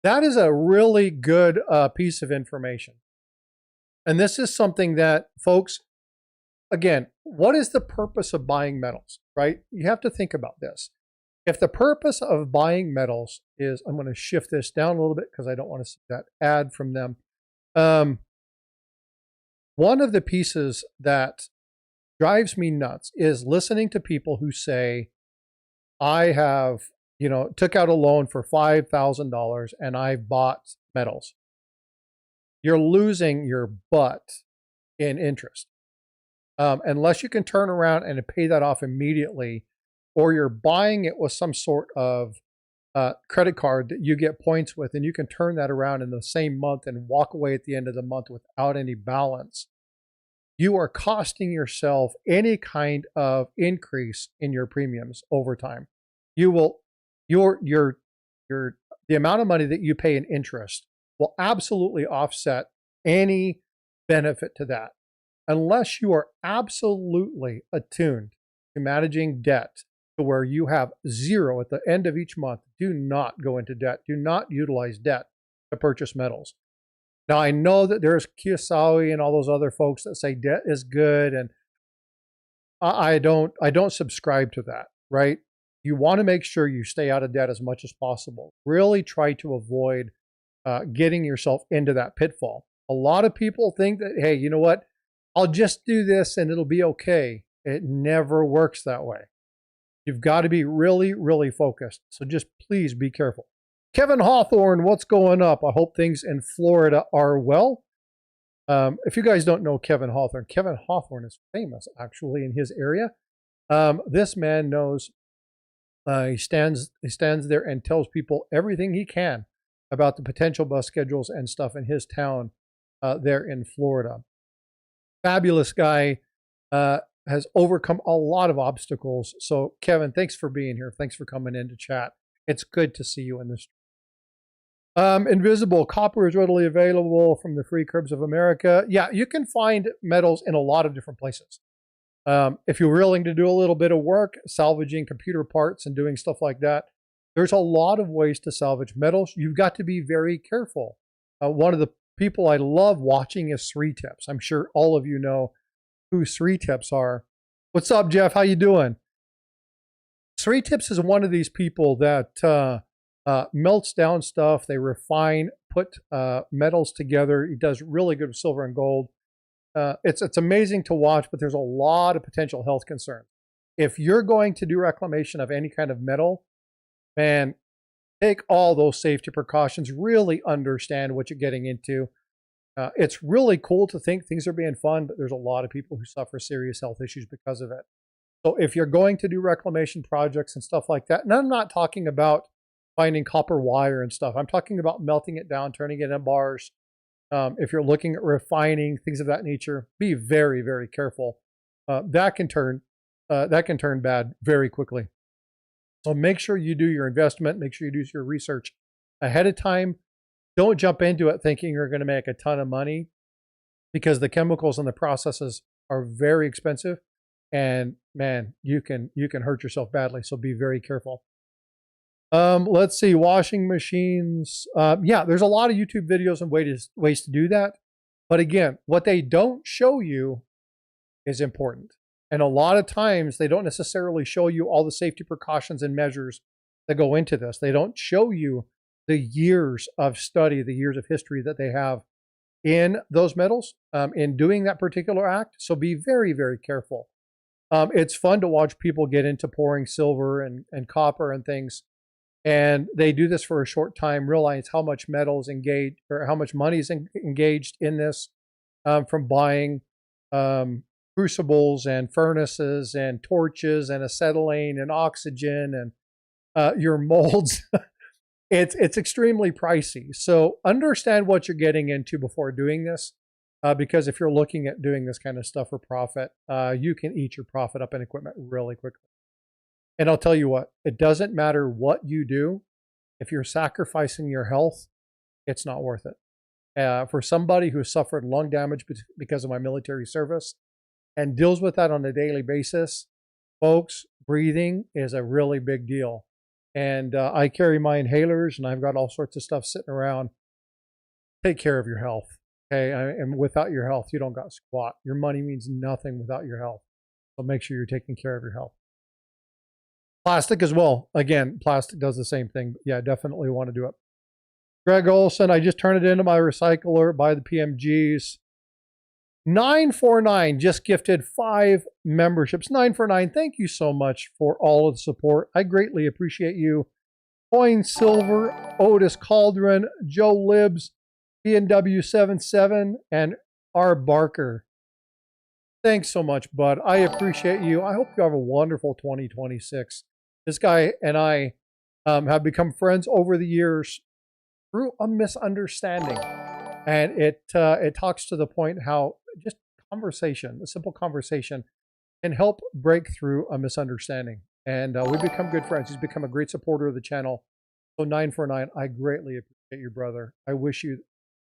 That is a really good piece of information. And this is something that, folks, again, what is the purpose of buying metals, right? You have to think about this. If the purpose of buying metals is, I'm going to shift this down a little bit because I don't want to see that ad from them. One of the pieces that drives me nuts is listening to people who say, I have, took out a loan for $5,000 and I bought metals. You're losing your butt in interest. Unless you can turn around and pay that off immediately, or you're buying it with some sort of credit card that you get points with, and you can turn that around in the same month and walk away at the end of the month without any balance, you are costing yourself any kind of increase in your premiums over time. You will, the amount of money that you pay in interest will absolutely offset any benefit to that. Unless you are absolutely attuned to managing debt to where you have zero at the end of each month, do not go into debt. Do not utilize debt to purchase metals. Now, I know that there's Kiyosaki and all those other folks that say debt is good, and I don't subscribe to that, right? You want to make sure you stay out of debt as much as possible. Really try to avoid getting yourself into that pitfall. A lot of people think that, hey, you know what? I'll just do this and it'll be okay. It never works that way. You've got to be really, really focused. So just please be careful. Kevin Hawthorne, what's going up? I hope things in Florida are well. If you guys don't know Kevin Hawthorne is famous actually in his area. This man knows. He stands there and tells people everything he can about the potential bus schedules and stuff in his town there in Florida. Fabulous guy, has overcome a lot of obstacles. So Kevin, thanks for being here. Thanks for coming in to chat. It's good to see you in this. Invisible copper is readily available from the Free Curbs of America. Yeah, you can find metals in a lot of different places. If you're willing to do a little bit of work, salvaging computer parts and doing stuff like that, there's a lot of ways to salvage metals. You've got to be very careful. One of the people I love watching is Sri Tips. I'm sure all of you know who Sri Tips are. What's up, Jeff? How you doing? Sri Tips is one of these people that melts down stuff. They refine, put metals together. He does really good with silver and gold. It's amazing to watch, but there's a lot of potential health concerns. If you're going to do reclamation of any kind of metal, man, take all those safety precautions, really understand what you're getting into. It's really cool to think things are being fun, but there's a lot of people who suffer serious health issues because of it. So if you're going to do reclamation projects and stuff like that, and I'm not talking about finding copper wire and stuff, I'm talking about melting it down, turning it in bars. If you're looking at refining, things of that nature, be very, very careful. That can turn bad very quickly. So make sure you do your investment, make sure you do your research ahead of time. Don't jump into it thinking you're going to make a ton of money, because the chemicals and the processes are very expensive, and man, you can hurt yourself badly. So be very careful. Let's see, washing machines. Yeah, there's a lot of YouTube videos and ways to do that. But again, what they don't show you is important. And a lot of times they don't necessarily show you all the safety precautions and measures that go into this. They don't show you the years of study, the years of history that they have in those metals, in doing that particular act. So be very, very careful. It's fun to watch people get into pouring silver and copper and things. And they do this for a short time, realize how much metal is engaged, or how much money is engaged in this, from buying crucibles and furnaces and torches and acetylene and oxygen and your molds. It's extremely pricey. So understand what you're getting into before doing this, because if you're looking at doing this kind of stuff for profit, you can eat your profit up in equipment really quickly. And I'll tell you what, it doesn't matter what you do. If you're sacrificing your health, it's not worth it. For somebody who suffered lung damage because of my military service and deals with that on a daily basis, folks, breathing is a really big deal. And I carry my inhalers, and I've got all sorts of stuff sitting around. Take care of your health, okay? And without your health, you don't got squat. Your money means nothing without your health. So make sure you're taking care of your health. Plastic as well. Again, plastic does the same thing. But yeah, definitely want to do it. Greg Olson, I just turned it into my recycler by the PMGs. 949 just gifted 5 memberships. 949, thank you so much for all of the support. I greatly appreciate you. Coin Silver, Otis Cauldron, Joe Libs, BNW77, and R. Barker. Thanks so much, bud. I appreciate you. I hope you have a wonderful 2026. This guy and I have become friends over the years through a misunderstanding. And it talks to the point how just conversation, a simple conversation, can help break through a misunderstanding. And we've become good friends. He's become a great supporter of the channel. So 949, I greatly appreciate you, brother. I wish you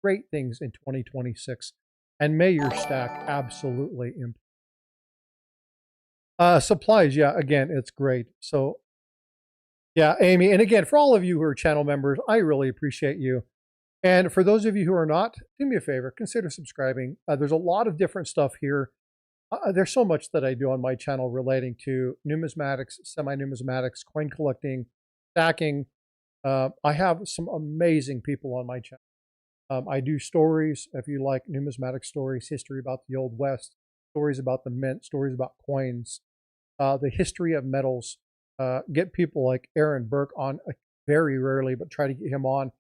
great things in 2026. And may your stack absolutely improve. Supplies, yeah, again, it's great. So, yeah, Amy, and again, for all of you who are channel members, I really appreciate you. And for those of you who are not, do me a favor, consider subscribing. There's a lot of different stuff here There's so much that I do on my channel relating to numismatics, semi-numismatics, coin collecting, stacking. I have some amazing people on my channel. I do stories, if you like numismatic stories, history about the Old West, stories about the mint, stories about coins, the history of metals. Get people like Aaron Burke on very rarely, but try to get him on,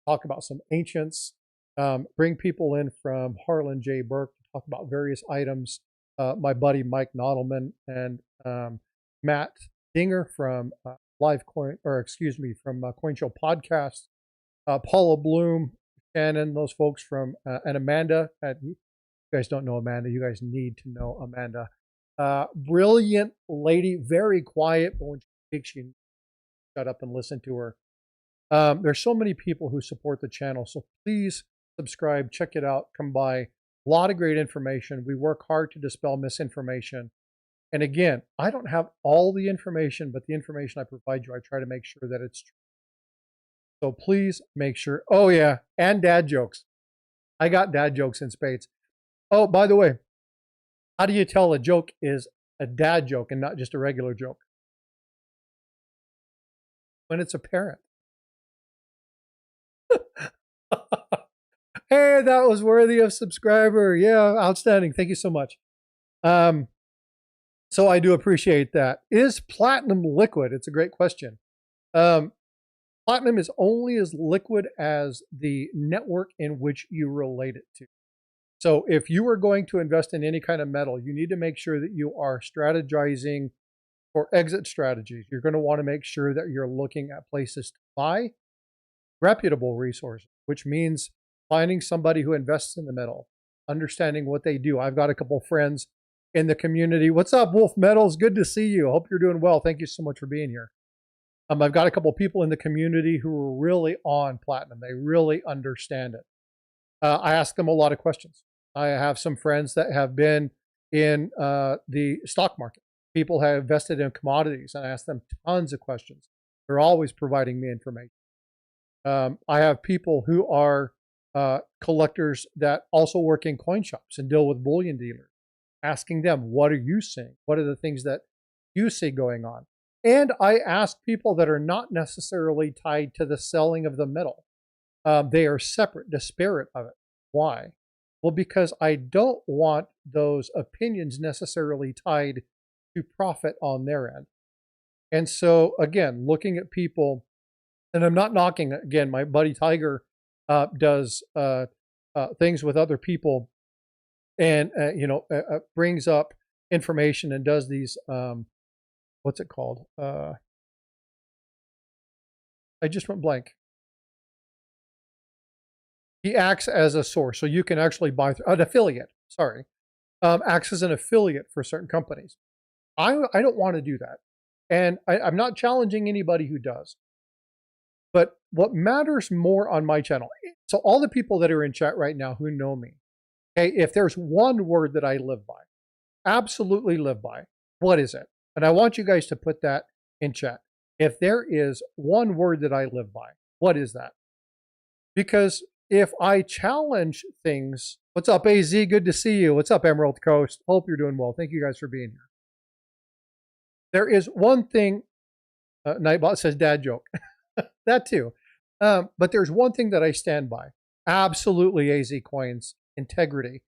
talk about some ancients, bring people in from Harlan J. Burke to talk about various items. My buddy Mike Nodelman and Matt Dinger from Live Coin, or excuse me, from Coin Show Podcast. Paula Bloom, Shannon, those folks from, and Amanda. You guys don't know Amanda. You guys need to know Amanda. Brilliant lady, very quiet, but when she speaks, you shut up and listen to her. There's so many people who support the channel, so please subscribe, check it out, come by. A lot of great information. We work hard to dispel misinformation. And again, I don't have all the information, but the information I provide you, I try to make sure that it's true. So please make sure. Oh yeah, and dad jokes. I got dad jokes in spades. Oh, by the way, how do you tell a joke is a dad joke and not just a regular joke? When it's apparent. Hey, that was worthy of subscriber. Yeah, outstanding. Thank you so much. So I do appreciate that. Is platinum liquid? It's a great question. Platinum is only as liquid as the network in which you relate it to. So if you are going to invest in any kind of metal, you need to make sure that you are strategizing for exit strategies. You're going to want to make sure that you're looking at places to buy reputable resources, which means finding somebody who invests in the metal, understanding what they do. I've got a couple friends in the community. What's up, Wolf Metals? Good to see you. Hope you're doing well. Thank you so much for being here. I've got a couple people in the community who are really on platinum. They really understand it. I ask them a lot of questions. I have some friends that have been in the stock market. People have invested in commodities, and I ask them tons of questions. They're always providing me information. I have people who are collectors that also work in coin shops and deal with bullion dealers, asking them, what are you seeing? What are the things that you see going on? And I ask people that are not necessarily tied to the selling of the metal. They are separate, disparate of it. Why? Well, because I don't want those opinions necessarily tied to profit on their end. And so, again, looking at people, and I'm not knocking, again, my buddy Tiger does things with other people and, brings up information and does these, what's it called? I just went blank. He acts as a source, so you can actually buy an affiliate. Sorry, acts as an affiliate for certain companies. I don't want to do that, and I'm not challenging anybody who does. But what matters more on my channel, so all the people that are in chat right now who know me, okay, if there's one word that I live by, absolutely live by, what is it? And I want you guys to put that in chat. If there is one word that I live by, what is that? Because if I challenge things, what's up, AZ? Good to see you. What's up, Emerald Coast? Hope you're doing well. Thank you guys for being here. There is one thing, Nightbot says dad joke. That too. But there's one thing that I stand by. Absolutely, AZ Coins, integrity.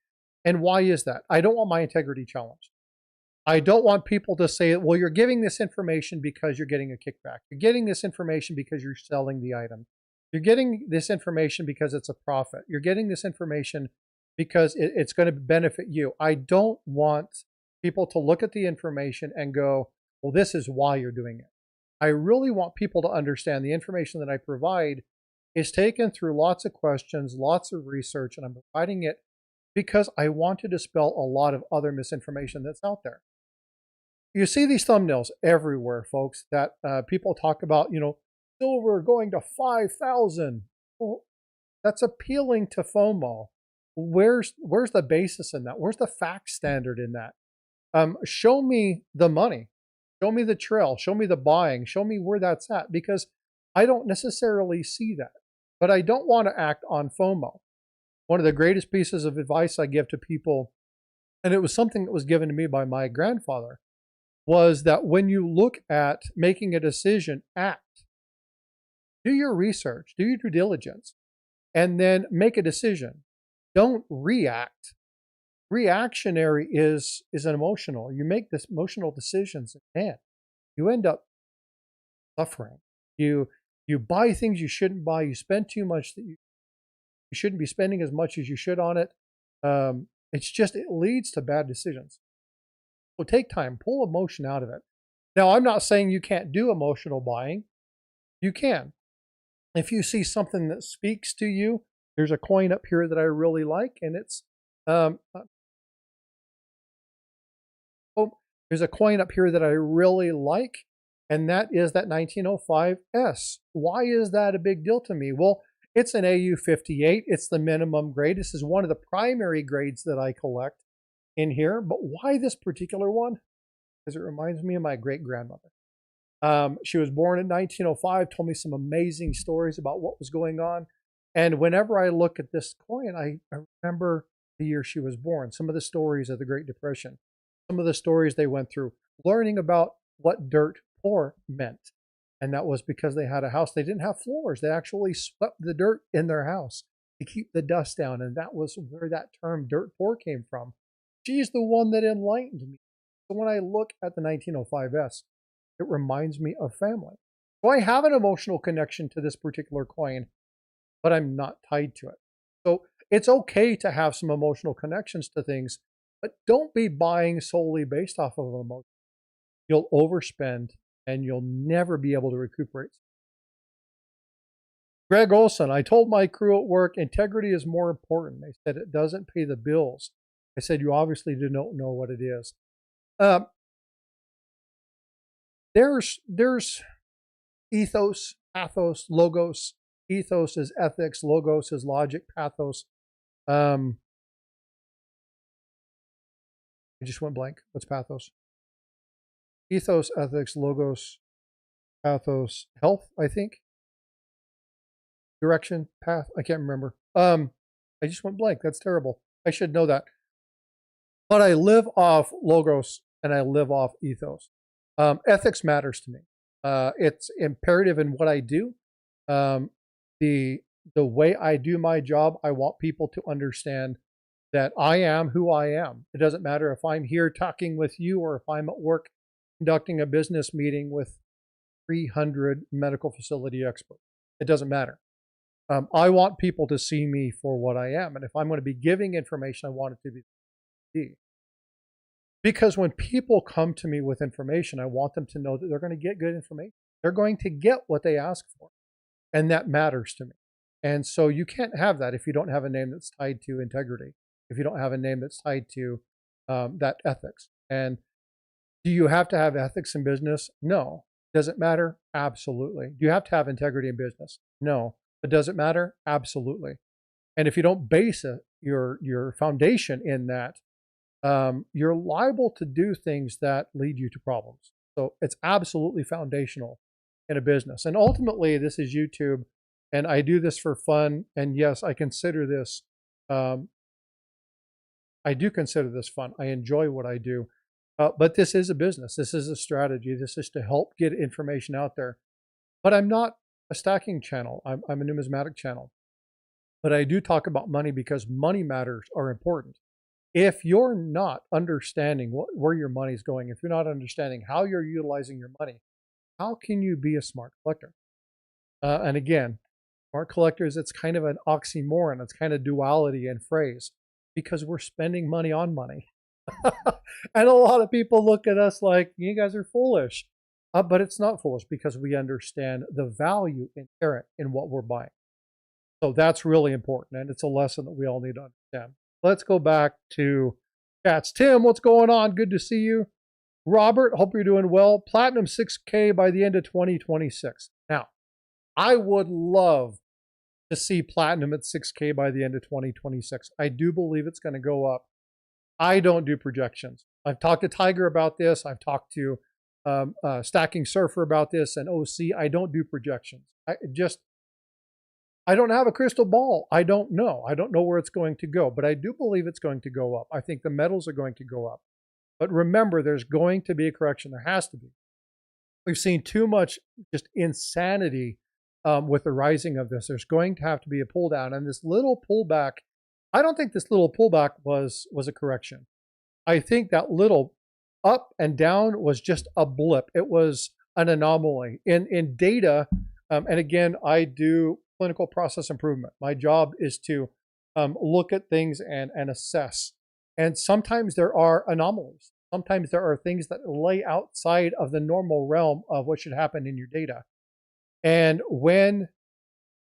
And why is that? I don't want my integrity challenged. I don't want people to say, well, you're giving this information because you're getting a kickback. You're getting this information because you're selling the item. You're getting this information because it's a profit. You're getting this information because it's going to benefit you. I don't want people to look at the information and go, well, this is why you're doing it. I really want people to understand the information that I provide is taken through lots of questions, lots of research, and I'm providing it because I want to dispel a lot of other misinformation that's out there. You see these thumbnails everywhere, folks, that people talk about, silver going to 5,000. Well, that's appealing to FOMO. Where's the basis in that? Where's the fact standard in that? Show me the money. Show me the trail. Show me the buying. Show me where that's at, because I don't necessarily see that. But I don't want to act on FOMO. One of the greatest pieces of advice I give to people and it was something that was given to me by my grandfather, was that when you look at making a decision, act. Do your research, do your due diligence, and then make a decision. Don't react. Reactionary is an emotional. You make this emotional decisions, and you end up suffering. You buy things you shouldn't buy. You spend too much that you shouldn't be spending as much as you should on it. It leads to bad decisions. So take time, pull emotion out of it. Now, I'm not saying you can't do emotional buying. You can. If you see something that speaks to you, there's a coin up here that I really like, and it's there's a coin up here that I really like, and that is that 1905S. Why is that a big deal to me? Well, it's an AU58. It's the minimum grade. This is one of the primary grades that I collect in here. But why this particular one? Because it reminds me of my great-grandmother. She was born in 1905, told me some amazing stories about what was going on. And whenever I look at this coin, I remember the year she was born, some of the stories of the Great Depression, some of the stories they went through, learning about what dirt poor meant. And that was because they had a house. They didn't have floors. They actually swept the dirt in their house to keep the dust down. And that was where that term dirt poor came from. She's the one that enlightened me. So when I look at the 1905S, it reminds me of family. So I have an emotional connection to this particular coin, but I'm not tied to it. So it's okay to have some emotional connections to things, but don't be buying solely based off of emotion. You'll overspend and you'll never be able to recuperate. Greg Olson, I told my crew at work, integrity is more important. They said it doesn't pay the bills. I said, you obviously do not know what it is. There's ethos, pathos, logos. Ethos is ethics, logos is logic, pathos. I just went blank. What's pathos? Ethos, ethics, logos, pathos, health, I think. Direction, path, I can't remember. I just went blank. That's terrible. I should know that. But I live off logos and I live off ethos. Ethics matters to me. It's imperative in what I do. The way I do my job, I want people to understand that I am who I am. It doesn't matter if I'm here talking with you or if I'm at work conducting a business meeting with 300 medical facility experts. It doesn't matter. I want people to see me for what I am. And if I'm going to be giving information, I want it to be. Because when people come to me with information, I want them to know that they're going to get good information. They're going to get what they ask for. And that matters to me. And so you can't have that if you don't have a name that's tied to integrity, if you don't have a name that's tied to that ethics. And do you have to have ethics in business? No. Does it matter? Absolutely. Do you have to have integrity in business? No. But does it matter? Absolutely. And if you don't base your foundation in that, you're liable to do things that lead you to problems. So it's absolutely foundational in a business. And ultimately, this is YouTube, and I do this for fun. And yes, I consider this, I do consider this fun. I enjoy what I do. But this is a business. This is a strategy. This is to help get information out there. But I'm not a stacking channel. I'm a numismatic channel. But I do talk about money because money matters are important. If you're not understanding where your money is going, if you're not understanding how you're utilizing your money, how can you be a smart collector? And again, smart collectors, it's kind of an oxymoron. It's kind of duality in phrase because we're spending money on money. And a lot of people look at us like, you guys are foolish. But it's not foolish because we understand the value inherent in what we're buying. So that's really important. And it's a lesson that we all need to understand. Let's go back to chats. Tim, what's going on? Good to see you. Robert, hope you're doing well. Platinum 6K by the end of 2026. Now, I would love to see platinum at 6K by the end of 2026. I do believe it's going to go up. I don't do projections. I've talked to Tiger about this. I've talked to Stacking Surfer about this and OC. I don't do projections. I don't have a crystal ball. I don't know. I don't know where it's going to go, but I do believe it's going to go up. I think the metals are going to go up. But remember, there's going to be a correction. There has to be. We've seen too much just insanity with the rising of this. There's going to have to be a pull down. And this little pullback, I don't think this little pullback was a correction. I think that little up and down was just a blip. It was an anomaly. In data, and again, I do clinical process improvement. My job is to look at things and assess. And sometimes there are anomalies. Sometimes there are things that lay outside of the normal realm of what should happen in your data. And when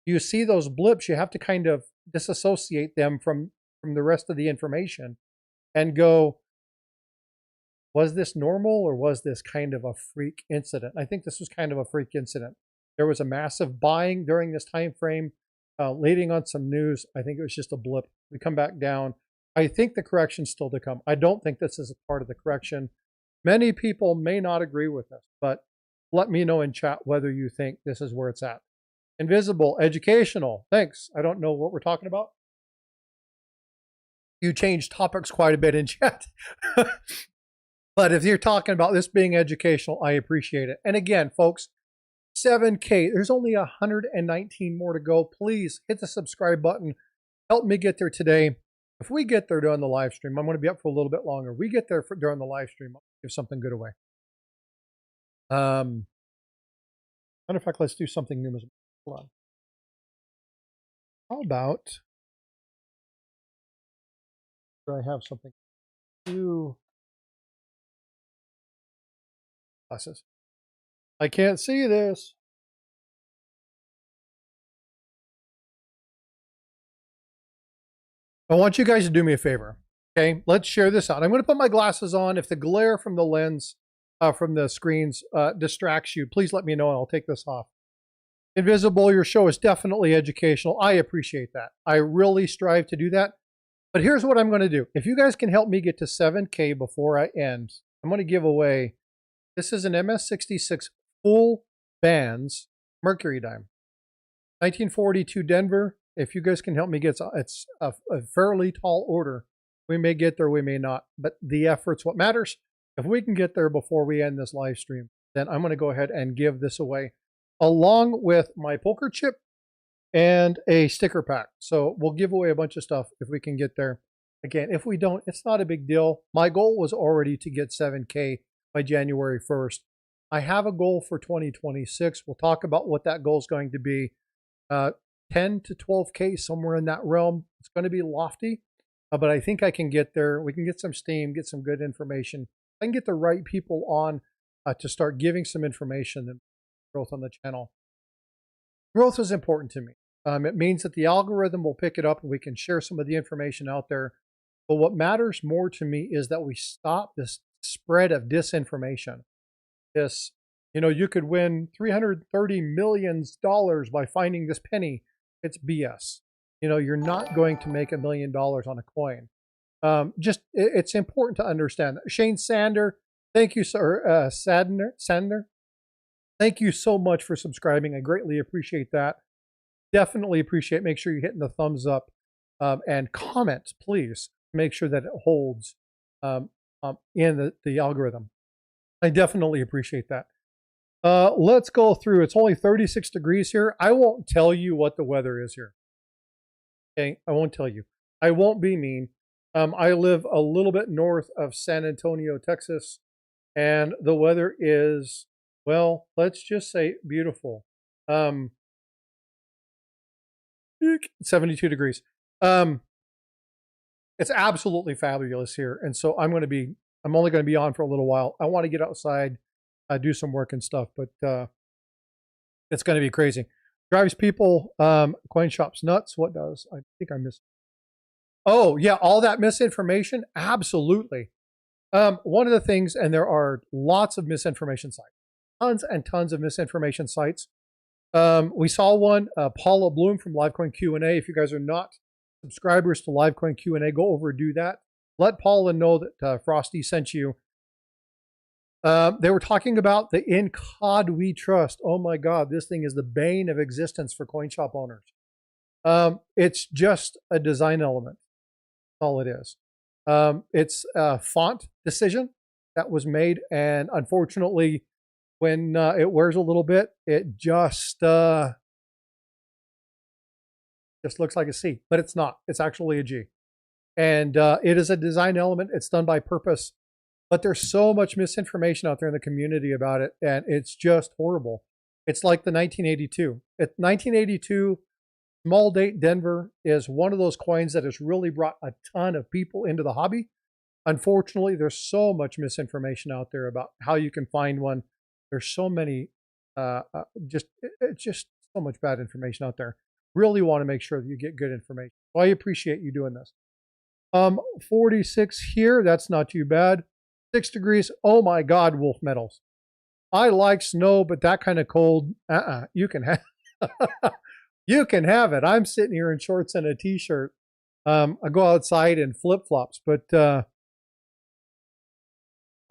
you see those blips, you have to kind of disassociate them from the rest of the information and go, was this normal or was this kind of a freak incident? I think this was kind of a freak incident. There was a massive buying during this time frame, leading on some news. I think it was just a blip. We come back down. I think the correction's still to come. I don't think this is a part of the correction. Many people may not agree with this, but let me know in chat whether you think this is where it's at. Invisible, educational. Thanks. I don't know what we're talking about. You changed topics quite a bit in chat. But if you're talking about this being educational, I appreciate it. And again, folks, 7K, there's only 119 more to go. Please hit the subscribe button. Help me get there today. If we get there during the live stream, I'm going to be up for a little bit longer. We get there during the live stream, I'll give something good away. Matter of fact, let's do something new. Hold on. How about, do I have something new? Glasses. I can't see this. I want you guys to do me a favor. Okay, let's share this out. I'm going to put my glasses on. If the glare from the lens, from the screens distracts you, please let me know and I'll take this off. Invisible, your show is definitely educational. I appreciate that. I really strive to do that. But here's what I'm going to do. If you guys can help me get to 7K before I end, I'm going to give away, this is an MS66 full bands mercury dime. 1942 Denver. If you guys can help me get, it's a fairly tall order. We may get there, we may not, but the effort's what matters. If we can get there before we end this live stream, then I'm going to go ahead and give this away along with my poker chip and a sticker pack. So we'll give away a bunch of stuff if we can get there. Again, if we don't, it's not a big deal. My goal was already to get 7K by January 1st. I have a goal for 2026. We'll talk about what that goal is going to be. 10 to 12K, somewhere in that realm. It's going to be lofty, but I think I can get there. We can get some steam, get some good information. I can get the right people on to start giving some information and growth on the channel. Growth is important to me. It means that the algorithm will pick it up and we can share some of the information out there. But what matters more to me is that we stop this spread of disinformation. This, you know, you could win $330 million by finding this penny. It's BS. You know, you're not going to make $1 million on a coin. It's important to understand that. Shane Sander, thank you, sir. Sadner, thank you so much for subscribing. I greatly appreciate that. Definitely appreciate. Make sure you're hitting the thumbs up and comment, please. Make sure that it holds in the algorithm. I definitely appreciate that. Let's go through. It's only 36 degrees here. I won't tell you what the weather is here. Okay, I won't tell you. I won't be mean. I live a little bit north of San Antonio, Texas, and the weather is, well, let's just say beautiful. 72 degrees. It's absolutely fabulous here, and so I'm only going to be on for a little while. I want to get outside, do some work and stuff, but it's going to be crazy. Drives people. Coin shop's nuts. What does? I think I missed. Oh yeah, all that misinformation. Absolutely. One of the things, and there are lots of misinformation sites, tons and tons of misinformation sites. We saw one, Paula Bloom from Livecoin Q&A. If you guys are not subscribers to Livecoin Q&A, go over and do that. Let Paula know that Frosty sent you. They were talking about the In COD We Trust. Oh my God, this thing is the bane of existence for CoinShop owners. It's just a design element. That's all it is. It's a font decision that was made, and unfortunately, when it wears a little bit, it just looks like a C, but it's not. It's actually a G. And it is a design element. It's done by purpose. But there's so much misinformation out there in the community about it, and it's just horrible. It's like the 1982. 1982 small date Denver is one of those coins that has really brought a ton of people into the hobby. Unfortunately, there's so much misinformation out there about how you can find one. There's so many, it's just so much bad information out there. Really want to make sure that you get good information. So I appreciate you doing this. 46 here, that's not too bad. 6 degrees, oh my God, Wolf Metals. I like snow, but that kind of cold, you can have, you can have it. I'm sitting here in shorts and a t-shirt. I go outside in flip-flops, but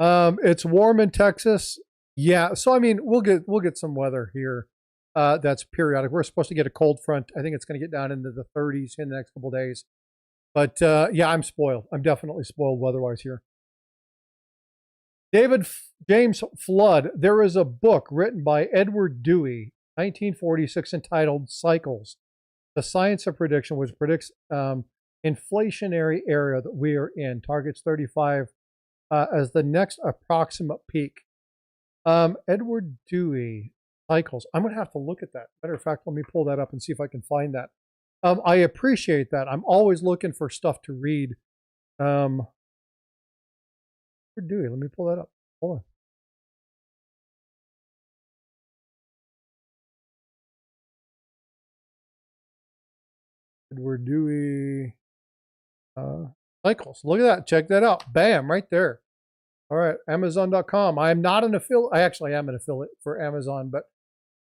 it's warm in Texas. Yeah, so I mean, we'll get some weather here. That's periodic. We're supposed to get a cold front. I think it's going to get down into the 30s in the next couple of days. But yeah, I'm spoiled. I'm definitely spoiled weather-wise here. David James Flood. There is a book written by Edward Dewey, 1946, entitled Cycles, the Science of Prediction, which predicts inflationary area that we are in, targets 35 as the next approximate peak. Edward Dewey, Cycles. I'm going to have to look at that. Matter of fact, let me pull that up and see if I can find that. I appreciate that. I'm always looking for stuff to read. Edward Dewey, let me pull that up. Hold on. Edward Dewey, Cycles. Look at that. Check that out. Bam, right there. All right, Amazon.com. I am not an affiliate. I actually am an affiliate for Amazon, but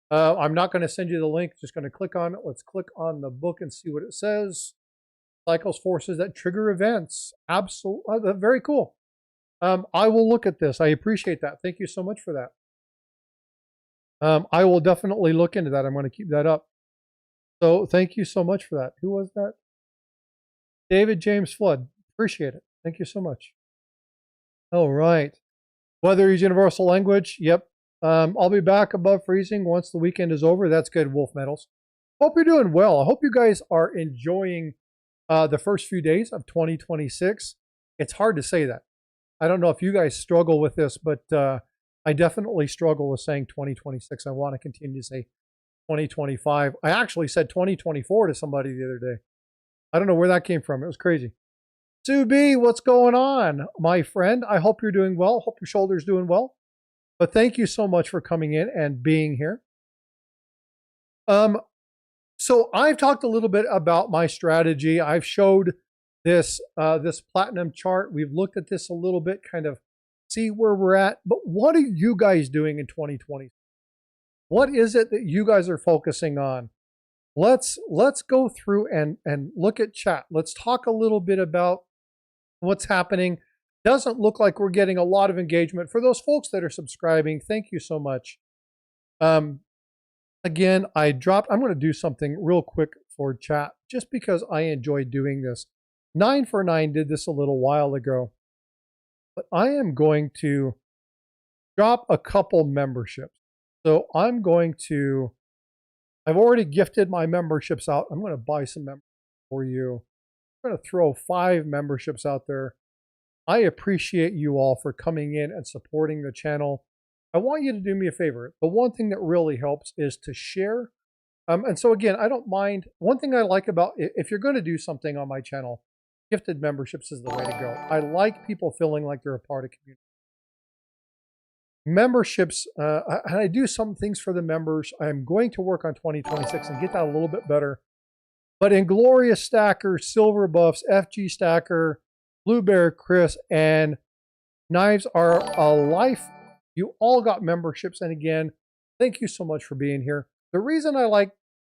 I'm not going to send you the link. Just going to click on it. Let's click on the book and see what it says. Cycles, forces that trigger events. Absolutely. Very cool. I will look at this. I appreciate that. Thank you so much for that. I will definitely look into that. I'm going to keep that up. So thank you so much for that. Who was that? David James Flood. Appreciate it. Thank you so much. All right. Weather is universal language. Yep. I'll be back above freezing once the weekend is over. That's good, Wolf Metals. Hope you're doing well. I hope you guys are enjoying the first few days of 2026. It's hard to say that. I don't know if you guys struggle with this, but I definitely struggle with saying 2026. I want to continue to say 2025. I actually said 2024 to somebody the other day. I don't know where that came from. It was crazy. Sue B, what's going on, my friend? I hope you're doing well. Hope your shoulder's doing well. But thank you so much for coming in and being here. So I've talked a little bit about my strategy. I've showed this this platinum chart. We've looked at this a little bit, kind of see where we're at. But what are you guys doing in 2020? What is it that you guys are focusing on? Let's go through and look at chat. Let's talk a little bit about what's happening. Doesn't look like we're getting a lot of engagement. For those folks that are subscribing, thank you so much. Again, I'm going to do something real quick for chat just because I enjoy doing this. 9for9 did this a little while ago, but I am going to drop a couple memberships. So I've already gifted my memberships out. I'm going to buy some memberships for you. I'm going to throw 5 memberships out there. I appreciate you all for coming in and supporting the channel. I want you to do me a favor. The one thing that really helps is to share. And so again, I don't mind. One thing I like about, if you're going to do something on my channel, gifted memberships is the way to go. I like people feeling like they're a part of community. Memberships, I do some things for the members. I'm going to work on 2026 and get that a little bit better. But Inglorious Stacker, Silver Buffs, FG Stacker, Blue Bear Chris, and Knives are a life. You all got memberships. And again, thank you so much for being here. The reason I like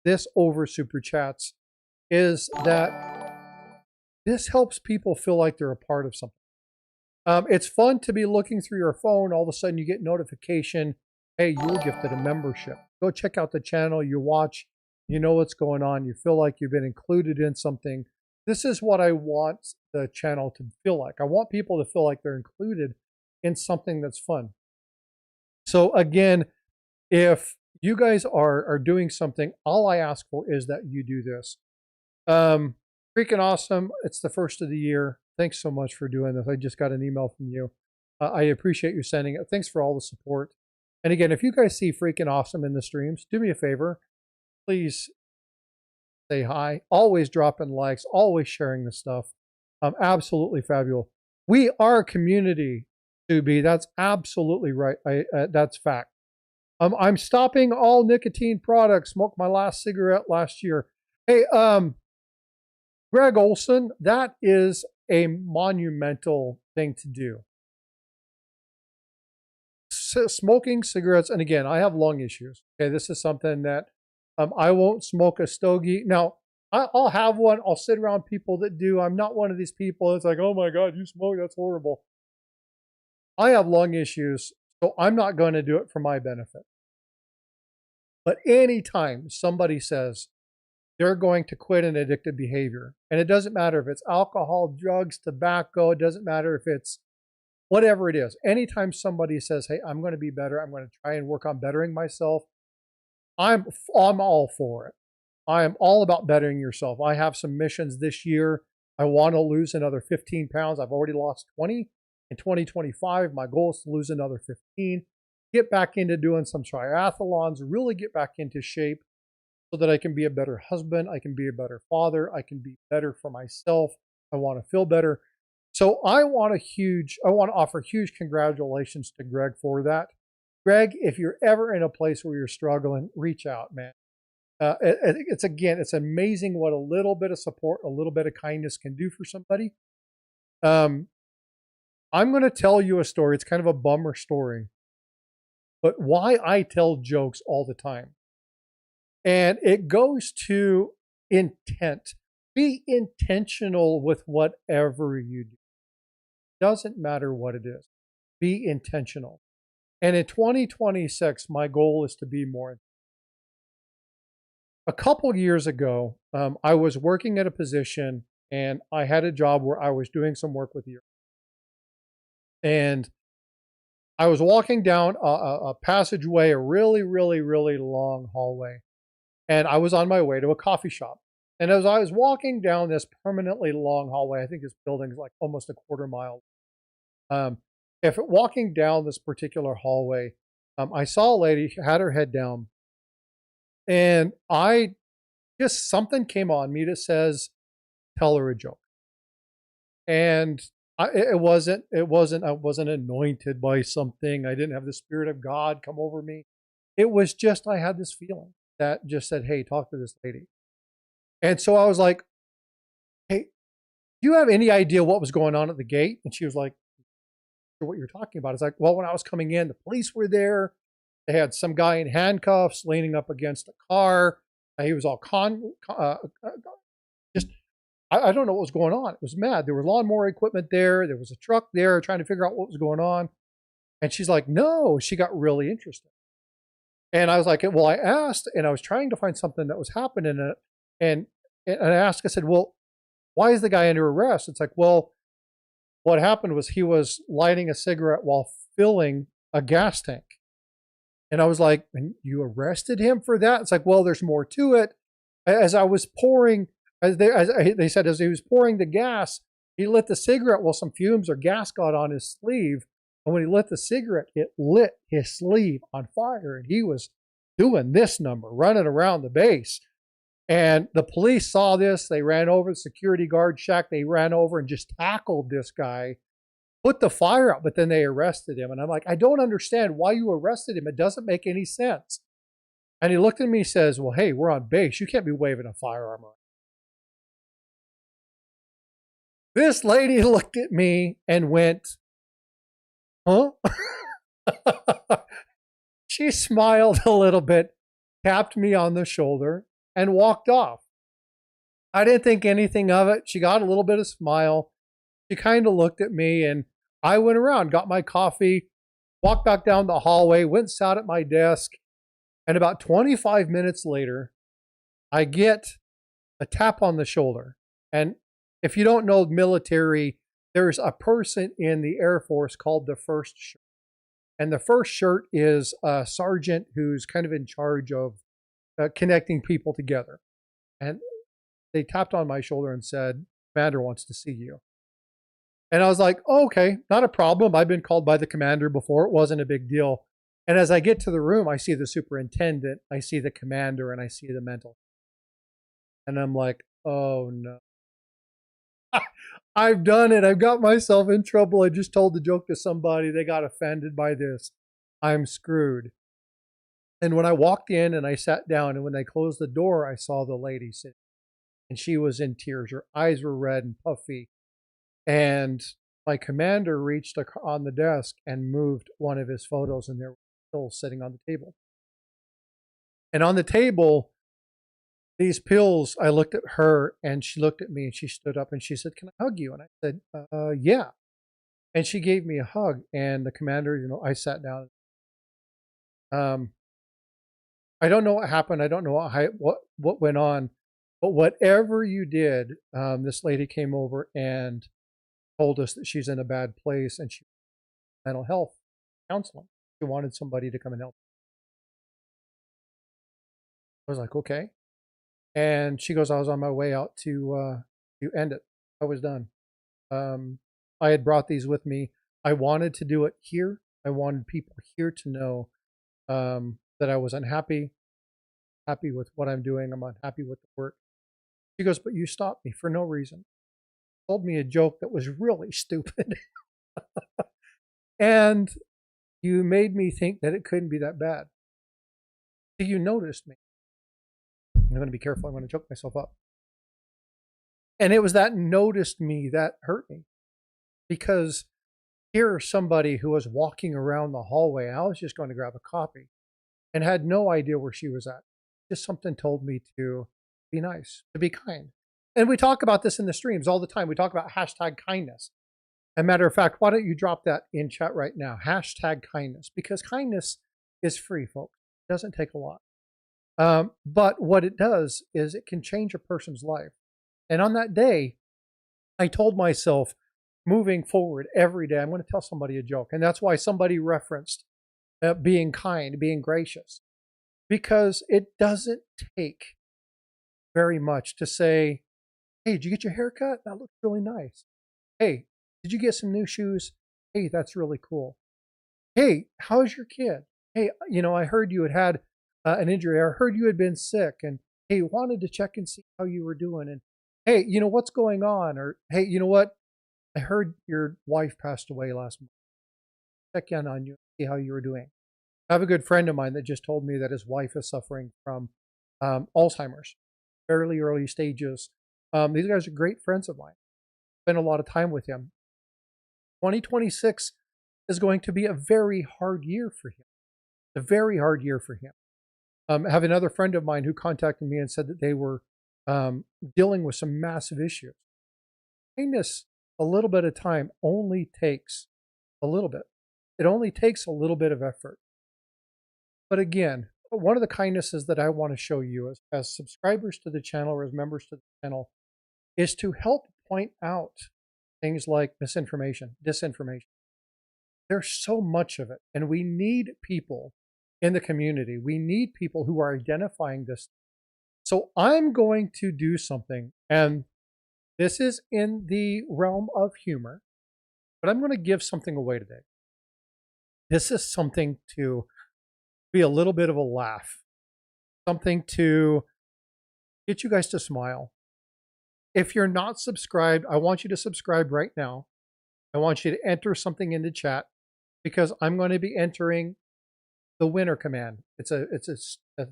this over Super Chats is that this helps people feel like they're a part of something. It's fun to be looking through your phone. All of a sudden you get notification, hey, you were gifted a membership. Go check out the channel. You watch You know what's going on. You feel like you've been included in something. This is what I want the channel to feel like. I want people to feel like they're included in something that's fun. So again, if you guys are doing something, all I ask for is that you do this. Freaking awesome. It's the first of the year. Thanks so much for doing this. I just got an email from you. I appreciate you sending it. Thanks for all the support. And again, if you guys see freaking awesome in the streams, do me a favor. Please say hi. Always dropping likes. Always sharing the stuff. Absolutely fabulous. We are a community, Subi. That's absolutely right. That's fact. I'm stopping all nicotine products. Smoked my last cigarette last year. Hey, Greg Olson, that is a monumental thing to do. Smoking cigarettes, and again, I have lung issues. Okay, this is something that I won't smoke a stogie. Now, I'll have one. I'll sit around people that do. I'm not one of these people. It's like, oh my God, you smoke? That's horrible. I have lung issues, so I'm not going to do it for my benefit. But anytime somebody says they're going to quit an addictive behavior, and it doesn't matter if it's alcohol, drugs, tobacco, it doesn't matter if it's whatever it is. Anytime somebody says, hey, I'm going to be better, I'm going to try and work on bettering myself, I'm all for it. I am all about bettering yourself. I have some missions this year. I want to lose another 15 pounds. I've already lost 20. In 2025, my goal is to lose another 15. Get back into doing some triathlons, really get back into shape so that I can be a better husband. I can be a better father. I can be better for myself. I want to feel better. So I want to offer huge congratulations to Greg for that. Greg, if you're ever in a place where you're struggling, reach out, man. It's amazing what a little bit of support, a little bit of kindness can do for somebody. I'm going to tell you a story. It's kind of a bummer story, but why I tell jokes all the time. And it goes to intent. Be intentional with whatever you do. Doesn't matter what it is. Be intentional. And in 2026, my goal is to be more. A couple years ago, I was working at a position and I had a job where I was doing some work with you. And I was walking down a passageway, a really, really, really long hallway. And I was on my way to a coffee shop. And as I was walking down this permanently long hallway, I think this building is like almost a quarter mile. Walking down this particular hallway, I saw a lady, she had her head down. And something came on me that says, tell her a joke. And I wasn't anointed by something. I didn't have the Spirit of God come over me. It was just, I had this feeling that just said, hey, talk to this lady. And so I was like, hey, do you have any idea what was going on at the gate? And she was like, what you're talking about. It's like, well, when I was coming in, the police were there. They had some guy in handcuffs leaning up against a car. He was all I don't know what was going on. It was mad. There was lawnmower equipment there. There was a truck there trying to figure out what was going on. And she's like, no, she got really interested. And I was like, well, I asked, and I was trying to find something that was happening. And I asked, I said, well, why is the guy under arrest? It's like, well, what happened was he was lighting a cigarette while filling a gas tank. And I was like, and you arrested him for that? It's like, well, there's more to it. As I was pouring, they said, as he was pouring the gas, he lit the cigarette. Well, some fumes or gas got on his sleeve. And when he lit the cigarette, it lit his sleeve on fire. And he was doing this number, running around the base. And the police saw this. They ran over the security guard shack. They ran over and just tackled this guy, put the fire out, but then they arrested him. And I'm like, I don't understand why you arrested him. It doesn't make any sense. And he looked at me and says, well, hey, we're on base. You can't be waving a firearm around. This lady looked at me and went, huh? She smiled a little bit, tapped me on the shoulder, and walked off. I didn't think anything of it. She got a little bit of smile. She kind of looked at me, and I went around, got my coffee, walked back down the hallway, went and sat at my desk. And about 25 minutes later, I get a tap on the shoulder. And if you don't know military, there's a person in the Air Force called the first shirt. And the first shirt is a sergeant who's kind of in charge of connecting people together. And they tapped on my shoulder and said, "Commander wants to see you." And I was like, oh, okay, not a problem. I've been called by the commander before. It wasn't a big deal. And as I get to the room, I see the superintendent, I see the commander, and I see the mental. And I'm like, oh no. I've done it. I've got myself in trouble. I just told the joke to somebody. They got offended by this. I'm screwed. And when I walked in and I sat down, and when they closed the door, I saw the lady sitting. And she was in tears. Her eyes were red and puffy. And my commander reached on the desk and moved one of his photos, and they were still sitting on the table. And on the table, these pills, I looked at her and she looked at me and she stood up and she said, "Can I hug you?" And I said, yeah. And she gave me a hug. And the commander, I sat down. I don't know what happened. I don't know what went on. But whatever you did, this lady came over and told us that she's in a bad place and she mental health counseling. She wanted somebody to come and help. I was like, okay. And she goes, I was on my way out to end it. I was done. I had brought these with me. I wanted to do it here. I wanted people here to know that I was unhappy, happy with what I'm doing. I'm unhappy with the work. She goes, but you stopped me for no reason. Told me a joke that was really stupid. And you made me think that it couldn't be that bad. So you noticed me. I'm going to be careful. I'm going to choke myself up. And it was that noticed me that hurt me. Because here's somebody who was walking around the hallway. I was just going to grab a coffee and had no idea where she was at. Just something told me to be nice, to be kind. And we talk about this in the streams all the time. We talk about hashtag kindness. As a matter of fact, why don't you drop that in chat right now? Hashtag kindness. Because kindness is free, folks. It doesn't take a lot. But what it does is it can change a person's life. And on that day, I told myself, moving forward every day, I'm going to tell somebody a joke. And that's why somebody referenced being kind, being gracious. Because it doesn't take very much to say, hey, did you get your hair cut? That looks really nice. Hey, did you get some new shoes? Hey, that's really cool. Hey, how's your kid? Hey, I heard you had an injury. I heard you had been sick. And hey, wanted to check and see how you were doing. And hey, what's going on? Or hey, you know what? I heard your wife passed away last month. Check in on you, see how you were doing. I have a good friend of mine that just told me that his wife is suffering from Alzheimer's, fairly early stages. These guys are great friends of mine. Spent a lot of time with him. 2026 is going to be a very hard year for him. A very hard year for him. I have another friend of mine who contacted me and said that they were dealing with some massive issues. Kindness, a little bit of time, only takes a little bit. It only takes a little bit of effort. But again, one of the kindnesses that I want to show you as subscribers to the channel or as members to the channel is to help point out things like misinformation, disinformation. There's so much of it, and we need people in the community. We need people who are identifying this. So I'm going to do something, and this is in the realm of humor, but I'm going to give something away today. This is something to be a little bit of a laugh, something to get you guys to smile. If you're not subscribed, I want you to subscribe right now. I want you to enter something in the chat because I'm going to be entering the winner command. It's a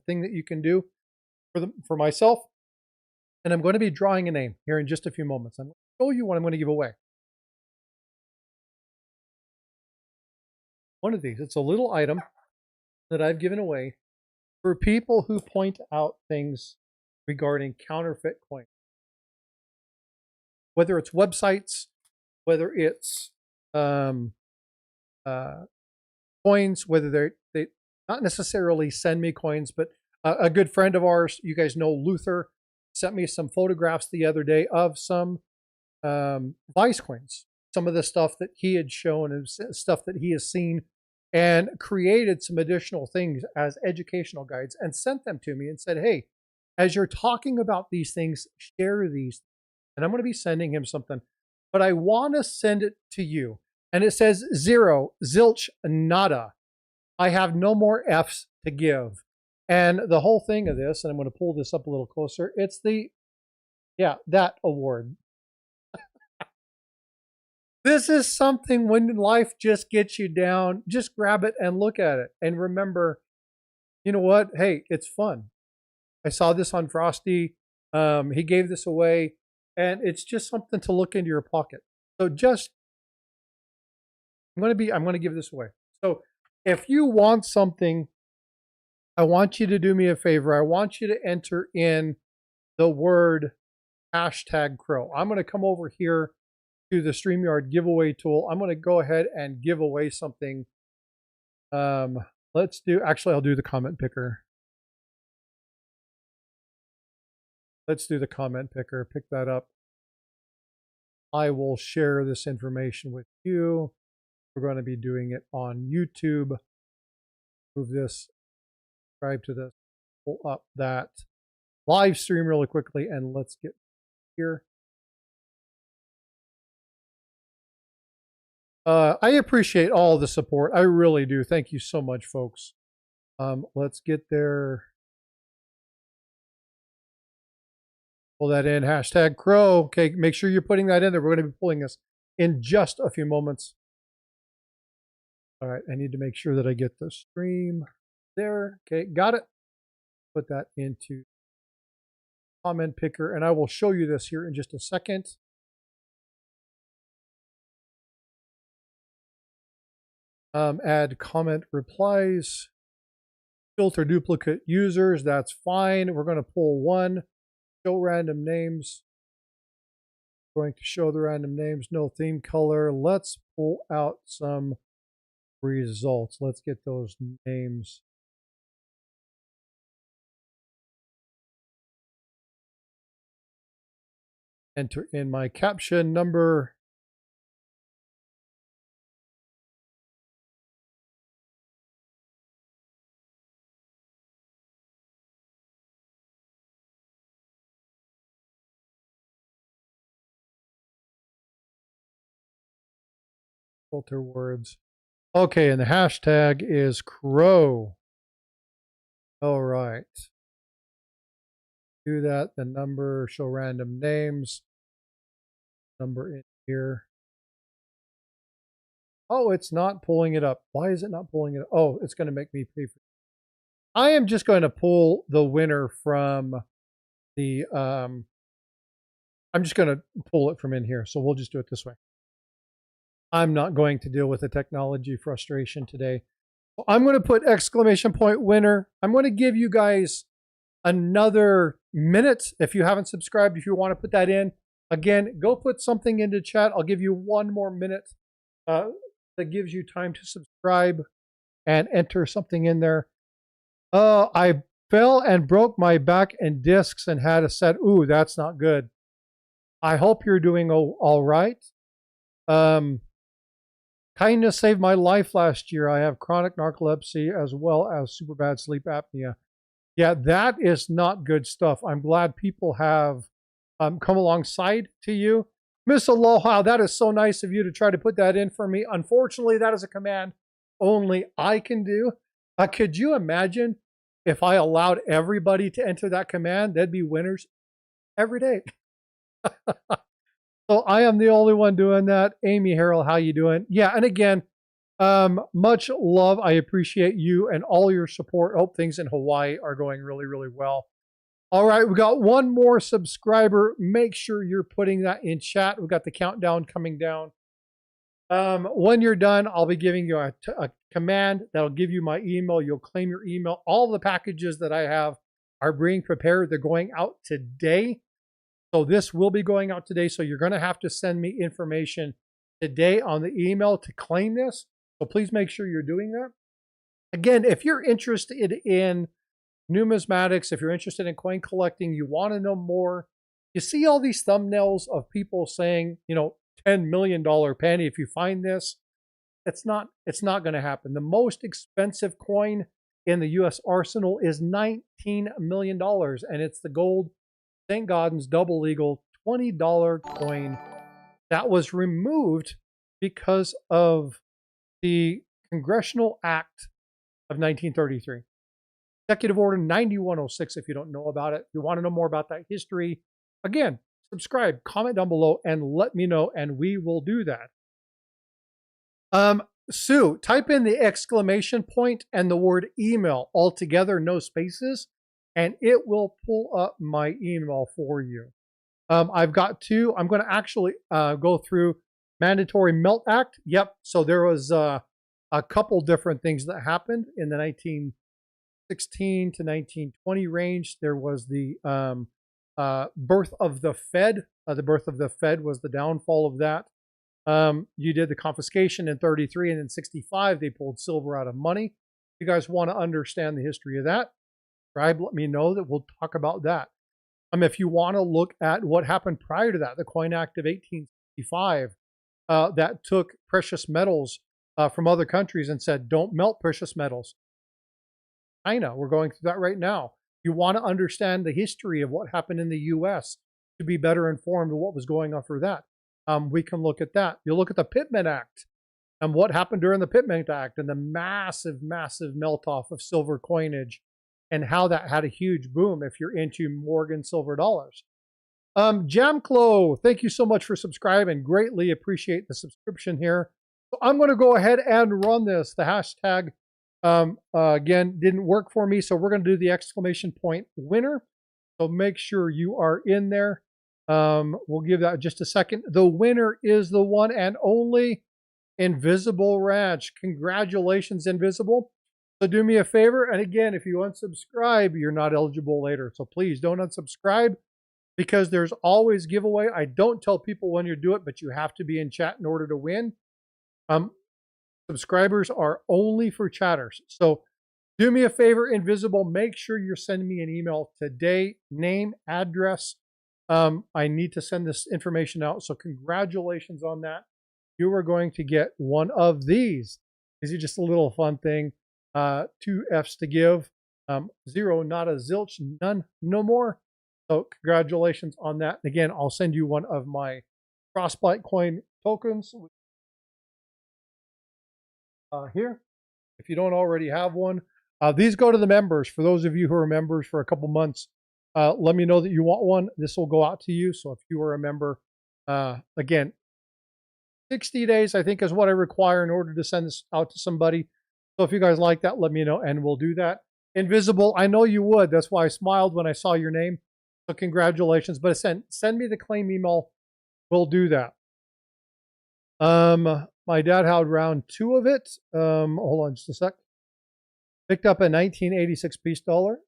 thing that you can do for myself. And I'm going to be drawing a name here in just a few moments. I'm going to show you what I'm going to give away. One of these, it's a little item that I've given away for people who point out things regarding counterfeit coins. Whether it's websites, whether it's coins, whether they not necessarily send me coins, but A good friend of ours, you guys know Luther, sent me some photographs the other day of some Vice Queens, some of the stuff that he had shown and stuff that he has seen, and created some additional things as educational guides and sent them to me and said, hey, as you're talking about these things, share these. And I'm going to be sending him something, but I want to send it to you. And it says 0, zilch, nada. I have no more F's to give. And the whole thing of this, and I'm going to pull this up a little closer, it's the, that award. This is something when life just gets you down, just grab it and look at it. And remember, you know what? Hey, it's fun. I saw this on Frosty. He gave this away, and it's just something to look into your pocket. So just, I'm going to give this away. So if you want something, I want you to do me a favor. I want you to enter in the word #Crow. I'm going to come over here to the StreamYard giveaway tool. I'm going to go ahead and give away something. Actually, I'll do the comment picker. Let's do the comment picker. Pick that up. I will share this information with you. We're going to be doing it on YouTube. Move this, subscribe to this, pull up that live stream really quickly, and let's get here. I appreciate all the support. I really do. Thank you so much, folks. Let's get there. Pull that in, #Crow. Okay, make sure you're putting that in there. We're going to be pulling this in just a few moments. All right, I need to make sure that I get the stream there. Okay, got it. Put that into comment picker, and I will show you this here in just a second. Add comment replies, filter duplicate users. That's fine. We're going to pull one. Show random names. Going to show the random names. No theme color. Let's pull out some results. Let's get those names. Enter in my caption number. Filter words. Okay, and the hashtag is crow. All right. Do that. The number, show random names. Number in here. Oh, it's not pulling it up. Why is it not pulling it up? Oh, it's going to make me pay for it. I am just going to pull the winner from the, I'm just going to pull it from in here. So we'll just do it this way. I'm not going to deal with the technology frustration today. I'm going to put ! winner. I'm going to give you guys another minute. If you haven't subscribed, if you want to put that in, again, go put something into chat. I'll give you one more minute that gives you time to subscribe and enter something in there. I fell and broke my back and discs and had a set. Ooh, that's not good. I hope you're doing all right. Kindness saved my life last year. I have chronic narcolepsy as well as super bad sleep apnea. Yeah, that is not good stuff. I'm glad people have come alongside to you. Miss Aloha, that is so nice of you to try to put that in for me. Unfortunately, that is a command only I can do. Could you imagine if I allowed everybody to enter that command? They'd be winners every day. So I am the only one doing that. Amy Harrell, how you doing? Yeah, and again, much love. I appreciate you and all your support. Hope things in Hawaii are going really, really well. All right, we got one more subscriber. Make sure you're putting that in chat. We've got the countdown coming down. When you're done, I'll be giving you a command that'll give you my email. You'll claim your email. All the packages that I have are being prepared. They're going out today. So this will be going out today. So you're going to have to send me information today on the email to claim this. So please make sure you're doing that. Again, if you're interested in numismatics, if you're interested in coin collecting, you want to know more, you see all these thumbnails of people saying, you know, $10 million penny. If you find this, it's not going to happen. The most expensive coin in the U.S. arsenal is $19 million, and it's the gold St. Gaudens double eagle $20 coin that was removed because of the Congressional Act of 1933. Executive Order 9106, if you don't know about it. If you want to know more about that history, again, subscribe, comment down below, and let me know, and we will do that. Sue, type in the exclamation point and the word email all together, no spaces, and it will pull up my email for you. I've got two. I'm going to actually go through Mandatory Melt Act. Yep. So there was a couple different things that happened in the 1916 to 1920 range. There was the birth of the Fed. The birth of the Fed was the downfall of that. You did the confiscation in 33, and in 65, they pulled silver out of money. If you guys want to understand the history of that, subscribe, let me know that we'll talk about that. If you want to look at what happened prior to that, the Coin Act of 1865, that took precious metals from other countries and said, don't melt precious metals. China, we're going through that right now. You want to understand the history of what happened in the U.S. to be better informed of what was going on for that. We can look at that. You look at the Pittman Act and what happened during the Pittman Act and the massive, massive melt-off of silver coinage and how that had a huge boom if you're into Morgan silver dollars. Jamclo, thank you so much for subscribing. Greatly appreciate the subscription here. So I'm going to go ahead and run this. The hashtag, again, didn't work for me, so we're going to do the exclamation point winner. So make sure you are in there. We'll give that just a second. The winner is the one and only Invisible Ranch. Congratulations, Invisible. So do me a favor, and again, if you unsubscribe, you're not eligible later. So please don't unsubscribe, because there's always giveaway. I don't tell people when you do it, but you have to be in chat in order to win. Subscribers are only for chatters. So do me a favor, Invisible, make sure you're sending me an email today, name, address. I need to send this information out. So congratulations on that. You are going to get one of these. This is just a little fun thing. 2 F's to give. 0, not a zilch, none, no more. So congratulations on that. Again, I'll send you one of my Frostbite coin tokens here, if you don't already have one. These go to the members. For those of you who are members for a couple months, let me know that you want one. This will go out to you. So if you are a member, again, 60 days, I think, is what I require in order to send this out to somebody. So if you guys like that, let me know, and we'll do that. Invisible, I know you would. That's why I smiled when I saw your name. So congratulations. But send me the claim email. We'll do that. My dad had round 2 of it. Hold on just a sec. Picked up a 1986 peace dollar.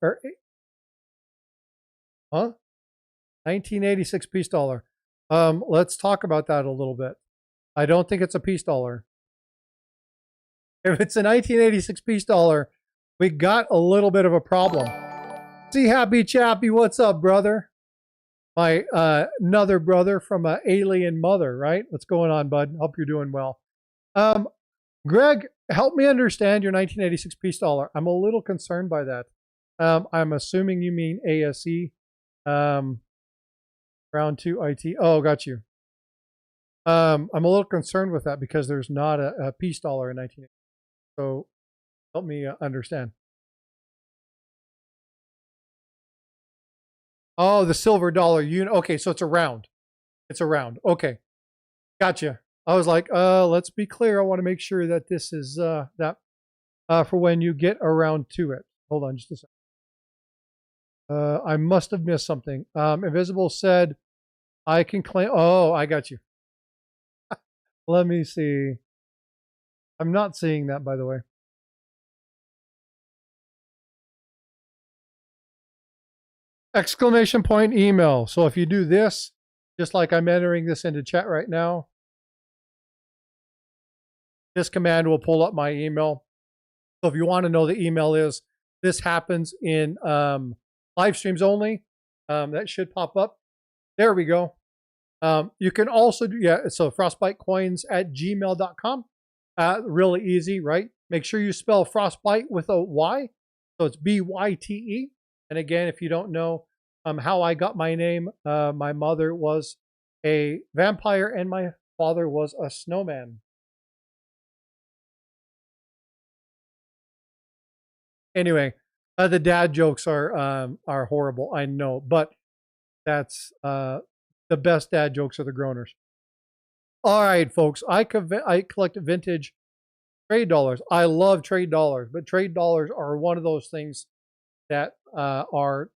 1986 peace dollar. Let's talk about that a little bit. I don't think it's a peace dollar. If it's a 1986 peace dollar, we got a little bit of a problem. See, Happy Chappy, what's up, brother? My another brother from an alien mother, right? What's going on, bud? Hope you're doing well. Greg, help me understand your 1986 peace dollar. I'm a little concerned by that. I'm assuming you mean ASE. Round 2 IT. Oh, got you. I'm a little concerned with that because there's not a peace dollar in 1980. So help me understand. Oh, the silver dollar unit. Okay, so it's a round. It's a round. Okay, gotcha. I was like, let's be clear. I want to make sure that this is that for when you get around to it. Hold on just a second. I must have missed something. Invisible said, I can claim. Oh, I got you. Let me see. I'm not seeing that, by the way. Exclamation point email. So if you do this, just like I'm entering this into chat right now, this command will pull up my email. So if you want to know the email is, this happens in live streams only. That should pop up. There we go. You can also do, so frostbitecoins@gmail.com. Really easy, right? Make sure you spell frostbite with a Y. So it's B-Y-T-E. And again, if you don't know how I got my name, my mother was a vampire and my father was a snowman. Anyway, the dad jokes are horrible, I know, but that's the best dad jokes are the groaners. All right, folks, I collect vintage trade dollars. I love trade dollars, but trade dollars are one of those things that are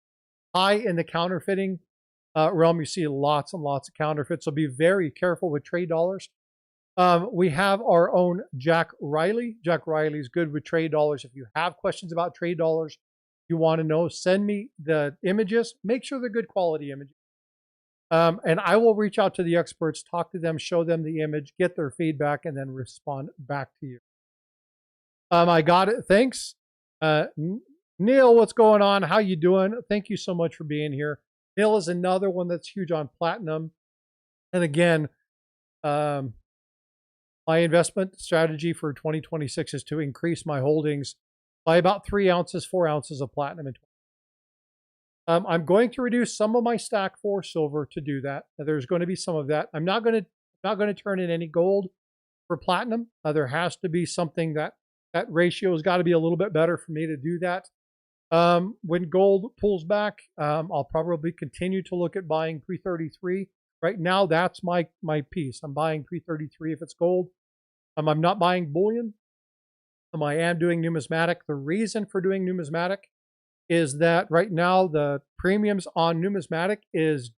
high in the counterfeiting realm. You see lots and lots of counterfeits, so be very careful with trade dollars. We have our own Jack Riley. Jack Riley's good with trade dollars. If you have questions about trade dollars, you want to know, send me the images. Make sure they're good quality images. And I will reach out to the experts, talk to them, show them the image, get their feedback, and then respond back to you. I got it. Thanks. Neil, what's going on? How you doing? Thank you so much for being here. Neil is another one that's huge on platinum. And again, my investment strategy for 2026 is to increase my holdings by about 3 ounces, 4 ounces of platinum in 2026. I'm going to reduce some of my stack for silver to do that. There's going to be some of that. I'm not going to turn in any gold for platinum. There has to be something that ratio has got to be a little bit better for me to do that. When gold pulls back, I'll probably continue to look at buying pre-33. Right now, that's my piece. I'm buying pre-33 if it's gold. I'm not buying bullion. I am doing numismatic. The reason for doing numismatic is that right now the premiums on numismatic is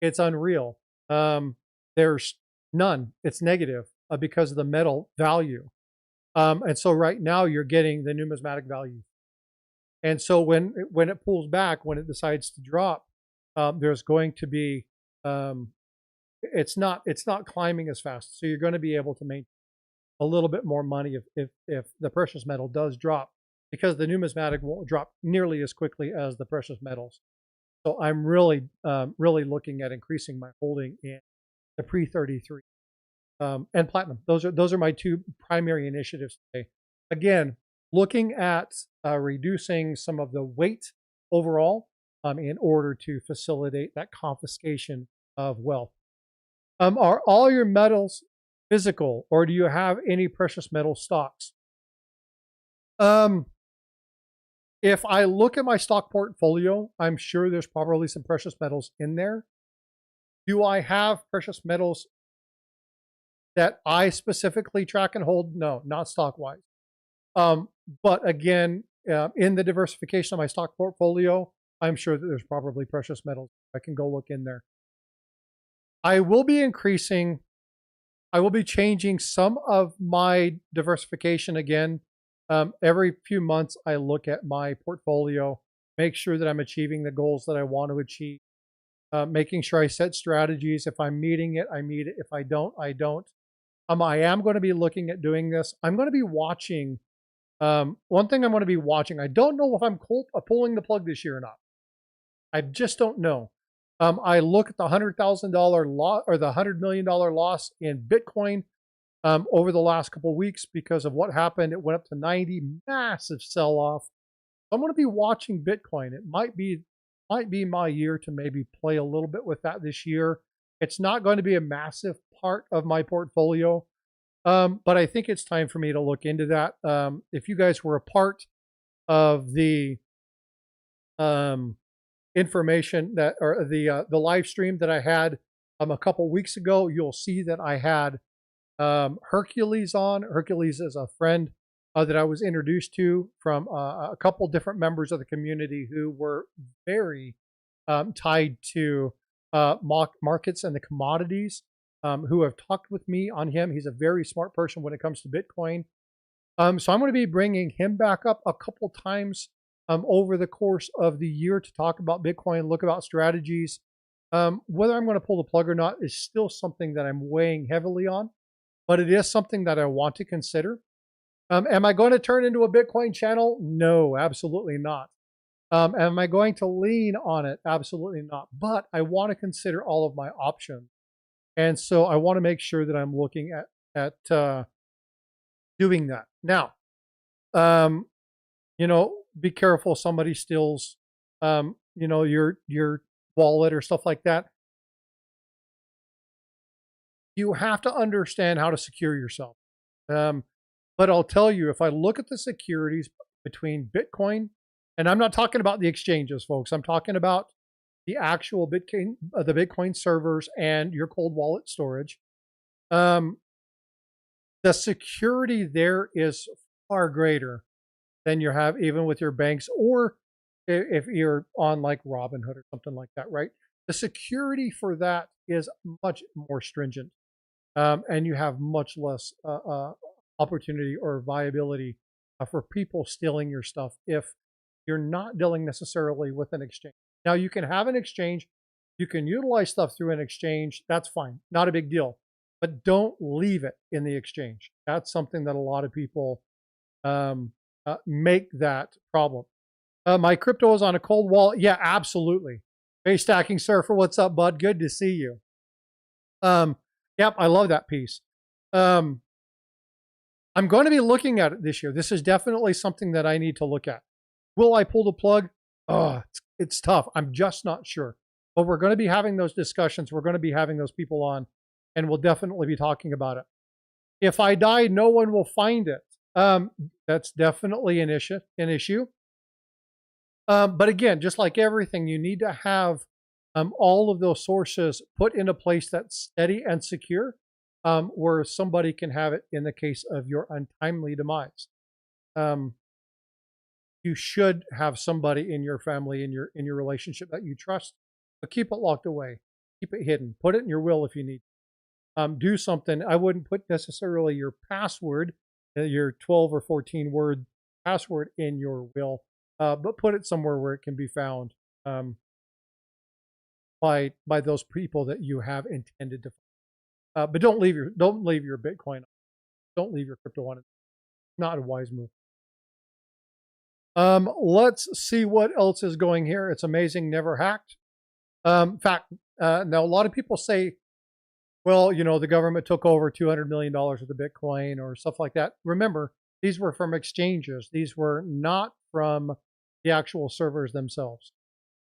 it's unreal. There's none. It's negative because of the metal value. And so right now you're getting the numismatic value. And so when it pulls back, when it decides to drop, there's going to be, it's not climbing as fast. So you're going to be able to make a little bit more money if the precious metal does drop, because the numismatic won't drop nearly as quickly as the precious metals. So I'm really looking at increasing my holding in the pre-33 and platinum. Those are my two primary initiatives today. Again, looking at reducing some of the weight overall in order to facilitate that confiscation of wealth. Are all your metals physical, or do you have any precious metal stocks? If I look at my stock portfolio, I'm sure there's probably some precious metals in there. Do I have precious metals that I specifically track and hold? No, not stock-wise. But again, in the diversification of my stock portfolio, I'm sure that there's probably precious metals. I can go look in there. I will be changing some of my diversification again. Every few months, I look at my portfolio, make sure that I'm achieving the goals that I want to achieve, making sure I set strategies. If I'm meeting it, I meet it. If I don't, I don't. I am going to be looking at doing this. I'm going to be watching. One thing I'm going to be watching, I don't know if I'm pulling the plug this year or not. I just don't know. I look at the $100,000 loss or the $100 million loss in Bitcoin over the last couple of weeks because of what happened. It went up to 90, massive sell-off. I'm going to be watching Bitcoin. It might be my year to maybe play a little bit with that this year. It's not going to be a massive part of my portfolio, but I think it's time for me to look into that. If you guys were a part of the information that, or the live stream that I had a couple weeks ago, you'll see that I had Hercules on. Hercules is a friend that I was introduced to from a couple different members of the community who were very tied to markets and the commodities, who have talked with me on him. He's a very smart person when it comes to Bitcoin. So I'm going to be bringing him back up a couple times over the course of the year to talk about Bitcoin, look about strategies. Whether I'm going to pull the plug or not is still something that I'm weighing heavily on, but it is something that I want to consider. Am I going to turn into a Bitcoin channel? No, absolutely not. Am I going to lean on it? Absolutely not. But I want to consider all of my options. And so I want to make sure that I'm looking at doing that. Now, um, be careful. Somebody steals, your wallet or stuff like that. You have to understand how to secure yourself. But I'll tell you, if I look at the securities between Bitcoin, and I'm not talking about the exchanges, folks. I'm talking about the actual the Bitcoin servers and your cold wallet storage. The security there is far greater than you have even with your banks, or if you're on like Robinhood or something like that, right? The security for that is much more stringent, and you have much less opportunity or viability for people stealing your stuff if you're not dealing necessarily with an exchange. Now, you can have an exchange, you can utilize stuff through an exchange, that's fine, not a big deal, but don't leave it in the exchange. That's something that a lot of people make that problem. My crypto is on a cold wallet. Yeah, absolutely. Hey, Stacking Surfer, what's up, bud? Good to see you. Yep, I love that piece. I'm going to be looking at it this year. This is definitely something that I need to look at. Will I pull the plug? Oh, it's tough. I'm just not sure. But we're going to be having those discussions. We're going to be having those people on, and we'll definitely be talking about it. If I die, no one will find it. That's definitely an issue. But again, just like everything, you need to have all of those sources put in a place that's steady and secure, where somebody can have it in the case of your untimely demise. You should have somebody in your family, in your relationship that you trust, but keep it locked away, keep it hidden, put it in your will if you need. Do something. I wouldn't put necessarily your password, your 12 or 14 word password in your will, but put it somewhere where it can be found by those people that you have intended to. But don't leave your Bitcoin, don't leave your crypto on it. Not a wise move. Let's see what else is going here. It's amazing, never hacked. In fact, now a lot of people say, well, the government took over $200 million of the Bitcoin or stuff like that. Remember, these were from exchanges. These were not from the actual servers themselves.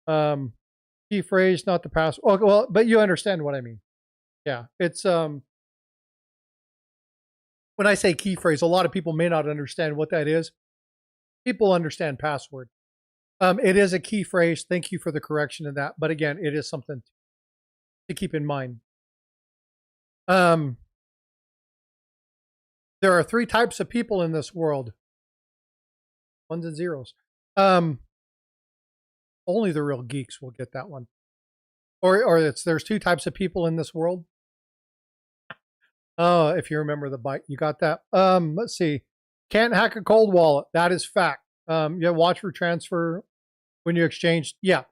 Key phrase, not the password. Oh, well, but you understand what I mean. Yeah, it's when I say key phrase, a lot of people may not understand what that is. People understand password. It is a key phrase. Thank you for the correction of that. But again, it is something to keep in mind. There are 3 types of people in this world. Ones and zeros. Only the real geeks will get that one. Or there's 2 types of people in this world. Oh, if you remember the bite, you got that. Let's see. Can't hack a cold wallet. That is fact. Yeah, watch for transfer when you exchange. Yeah.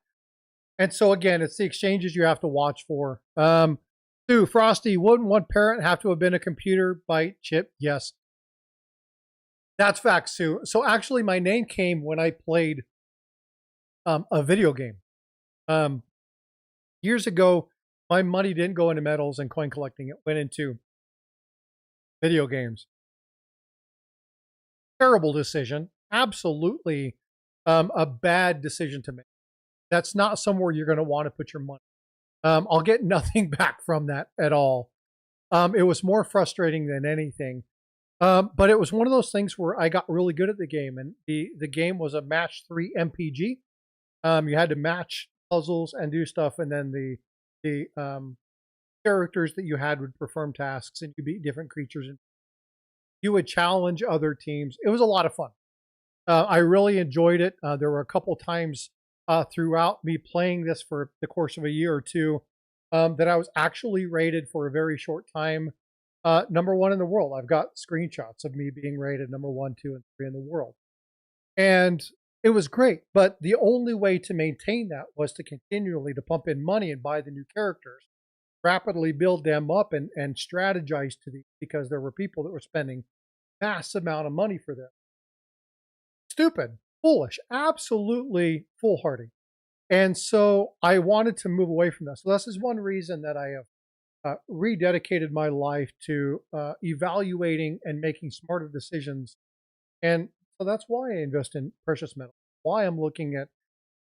And so again, it's the exchanges you have to watch for. Sue, Frosty, wouldn't one parent have to have been a computer byte chip? Yes. That's fact, Sue. So actually my name came when I played a video game. Years ago, my money didn't go into metals and coin collecting. It went into video games. Terrible decision. Absolutely a bad decision to make. That's not somewhere you're going to want to put your money. I'll get nothing back from that at all. It was more frustrating than anything. But it was one of those things where I got really good at the game, and the game was a match 3 MPG. You had to match puzzles and do stuff, and then the characters that you had would perform tasks, and you beat different creatures, and you would challenge other teams. It was a lot of fun. I really enjoyed it. There were a couple times throughout me playing this for the course of a year or two that I was actually rated for a very short time #1 in the world. I've got screenshots of me being rated #1, 2, and 3 in the world. And it was great, but the only way to maintain that was to continually to pump in money and buy the new characters, rapidly build them up and strategize to these, because there were people that were spending massive amount of money for this. Stupid, foolish, absolutely foolhardy. And so I wanted to move away from this. So this is one reason that I have rededicated my life to evaluating and making smarter decisions. And so that's why I invest in precious metals. Why I'm looking at,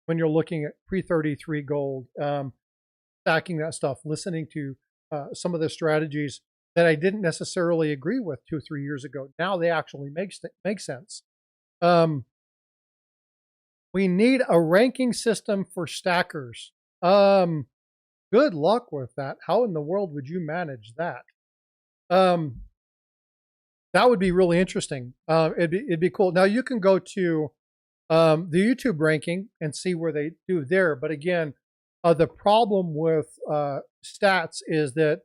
when you're looking at pre-33 gold, stacking that stuff, listening to some of the strategies that I didn't necessarily agree with 2 or 3 years ago. Now they actually make sense. We need a ranking system for stackers. Good luck with that. How in the world would you manage that? That would be really interesting. It'd be cool. Now you can go to the YouTube ranking and see where they do there. But again, the problem with stats is that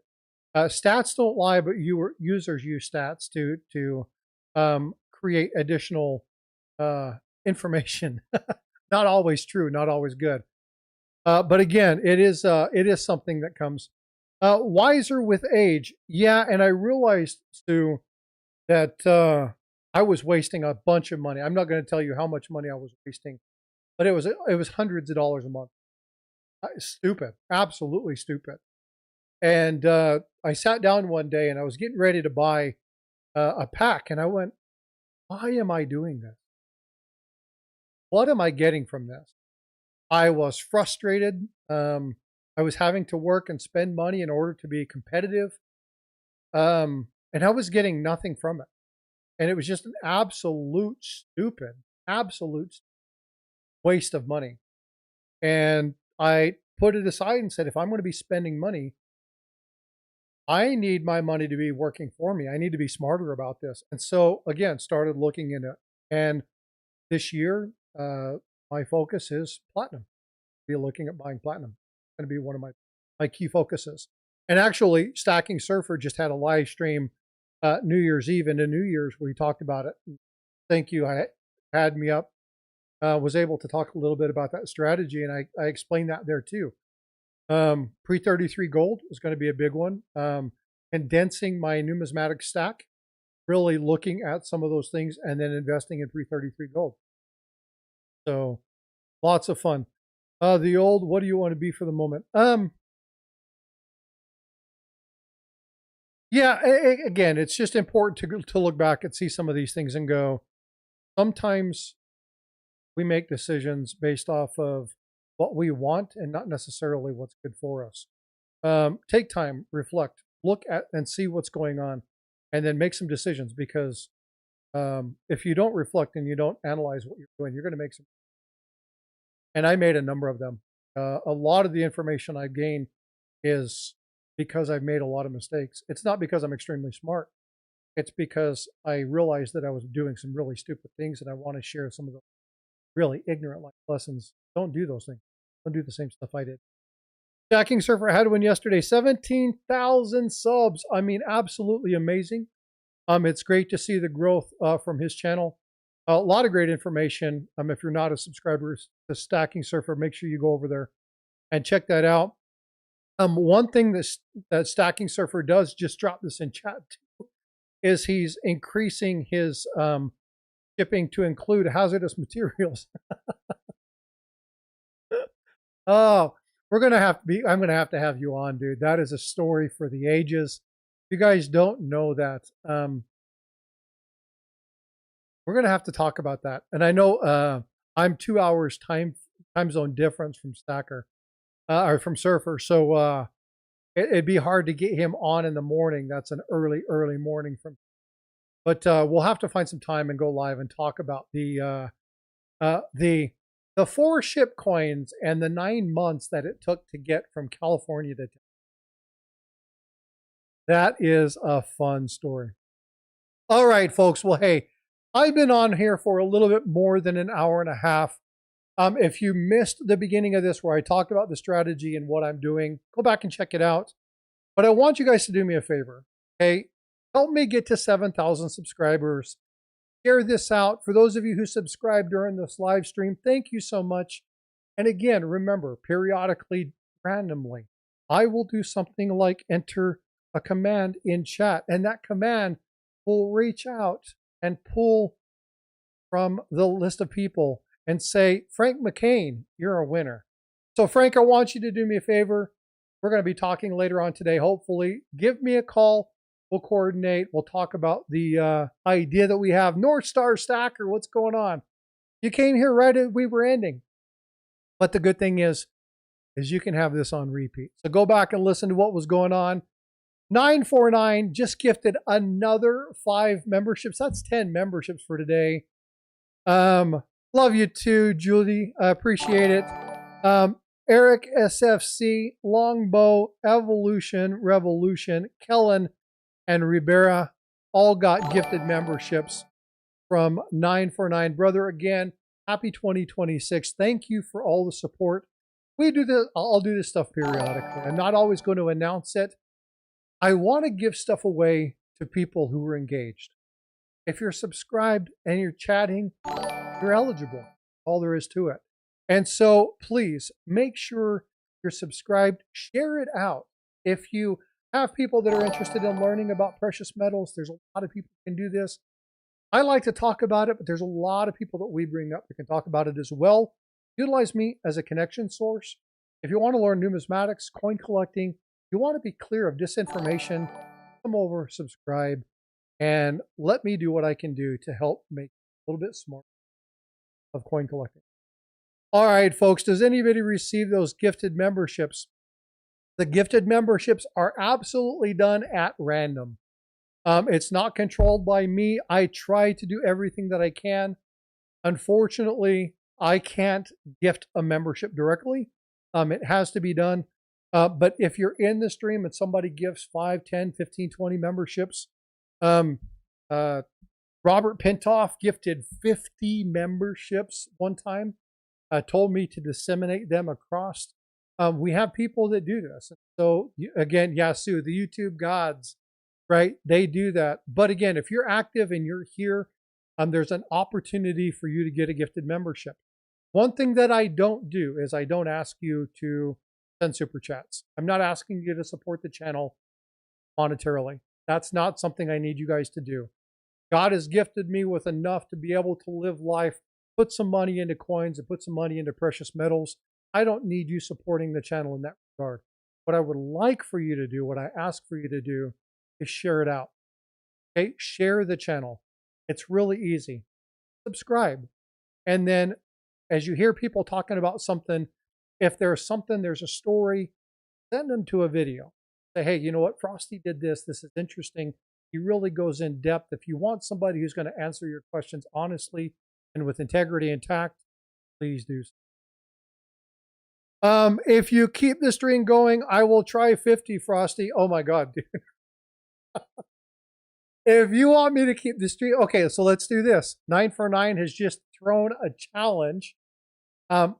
stats don't lie, but users use stats to create additional information. Not always true, not always good. But again, it is something that comes wiser with age. Yeah, and I realized, Stu, that I was wasting a bunch of money. I'm not going to tell you how much money I was wasting, but it was hundreds of dollars a month. Stupid, absolutely stupid. And I sat down one day and I was getting ready to buy a pack, and I went, "Why am I doing this? What am I getting from this?" I was frustrated. I was having to work and spend money in order to be competitive. And I was getting nothing from it. And it was just an absolute waste of money. And I put it aside and said, if I'm going to be spending money, I need my money to be working for me. I need to be smarter about this. And so, again, started looking into it. And this year, my focus is platinum. Be looking at buying platinum. It's going to be one of my key focuses. And actually, Stacking Surfer just had a live stream New Year's Eve into New Year's where he talked about it. Thank you. I had me up. Was able to talk a little bit about that strategy, and I explained that there too. Pre-33 gold is going to be a big one. Condensing my numismatic stack, really looking at some of those things, and then investing in pre-33 gold. So lots of fun. The old, what do you want to be for the moment? Yeah, again, it's just important to look back and see some of these things and go, sometimes we make decisions based off of what we want and not necessarily what's good for us. Take time, reflect, look at and see what's going on, and then make some decisions, because if you don't reflect and you don't analyze what you're doing, you're going to make some. And I made a number of them. A lot of the information I gain is because I've made a lot of mistakes. It's not because I'm extremely smart. It's because I realized that I was doing some really stupid things, and I want to share some of the really ignorant life lessons. Don't do those things. Don't do the same stuff I did. Stacking Surfer had one yesterday, 17,000 subs. I mean, absolutely amazing. It's great to see the growth from his channel. A lot of great information. If you're not a subscriber to Stacking Surfer, make sure you go over there and check that out. One thing that Stacking Surfer does, just drop this in chat too, is he's increasing his shipping to include hazardous materials. Oh, I'm going to have you on, dude. That is a story for the ages. If you guys don't know that, we're going to have to talk about that. And I know I'm 2 hours time zone difference from Stacker, or from Surfer. So it'd be hard to get him on in the morning. That's an early morning from. But we'll have to find some time and go live and talk about the 4 ship coins and the 9 months that it took to get from California to. That is a fun story. All right, folks. Well, hey, I've been on here for a little bit more than an hour and a half. If you missed the beginning of this where I talked about the strategy and what I'm doing, go back and check it out. But I want you guys to do me a favor. Okay, help me get to 7,000 subscribers. Share this out. For those of you who subscribe during this live stream, thank you so much. And again, remember, periodically, randomly, I will do something like enter a command in chat, and that command will reach out and pull from the list of people and say, Frank McCain, you're a winner. So Frank, I want you to do me a favor. We're going to be talking later on today, hopefully. Give me a call. We'll coordinate. We'll talk about the idea that we have. North Star Stacker, what's going on? You came here right as we were ending. But the good thing is you can have this on repeat. So go back and listen to what was going on. 949 just gifted another 5 memberships. That's 10 memberships for today. Love you too, Julie. I appreciate it. Eric SFC, Longbow, Evolution, Revolution, Kellen, and Ribera all got gifted memberships from 949. Brother, again, happy 2026. Thank you for all the support. We do this. I'll do this stuff periodically. I'm not always going to announce it. I want to give stuff away to people who are engaged. If you're subscribed and you're chatting, you're eligible. All there is to it. And so please make sure you're subscribed. Share it out. If you have people that are interested in learning about precious metals, there's a lot of people who can do this. I like to talk about it, but there's a lot of people that we bring up that can talk about it as well. Utilize me as a connection source. If you want to learn numismatics, coin collecting, you want to be clear of disinformation, come over, subscribe, and let me do what I can do to help make a little bit smarter of coin collecting. All right, folks, does anybody receive those gifted memberships? The gifted memberships are absolutely done at random. It's not controlled by me. I try to do everything that I can. Unfortunately, I can't gift a membership directly. It has to be done. But if you're in the stream and somebody gifts 5, 10, 15, 20 memberships, Robert Pintoff gifted 50 memberships one time, told me to disseminate them across. We have people that do this. So again, Yasu, the YouTube gods, right? They do that. But again, if you're active and you're here, there's an opportunity for you to get a gifted membership. One thing that I don't do is I don't ask you to send super chats. I'm not asking you to support the channel monetarily. That's not something I need you guys to do. God has gifted me with enough to be able to live life, put some money into coins and put some money into precious metals. I don't need you supporting the channel in that regard. What I would like for you to do, what I ask for you to do, is share it out. Okay, share the channel. It's really easy. Subscribe. And then as you hear people talking about something, if there's something, there's a story, send them to a video. Say, hey, you know what? Frosty did this. This is interesting. He really goes in depth. If you want somebody who's going to answer your questions honestly and with integrity and tact, please do so. If you keep the stream going, I will try 50, Frosty. Oh my God, dude. If you want me to keep the stream, okay, so let's do this. 949 has just thrown a challenge.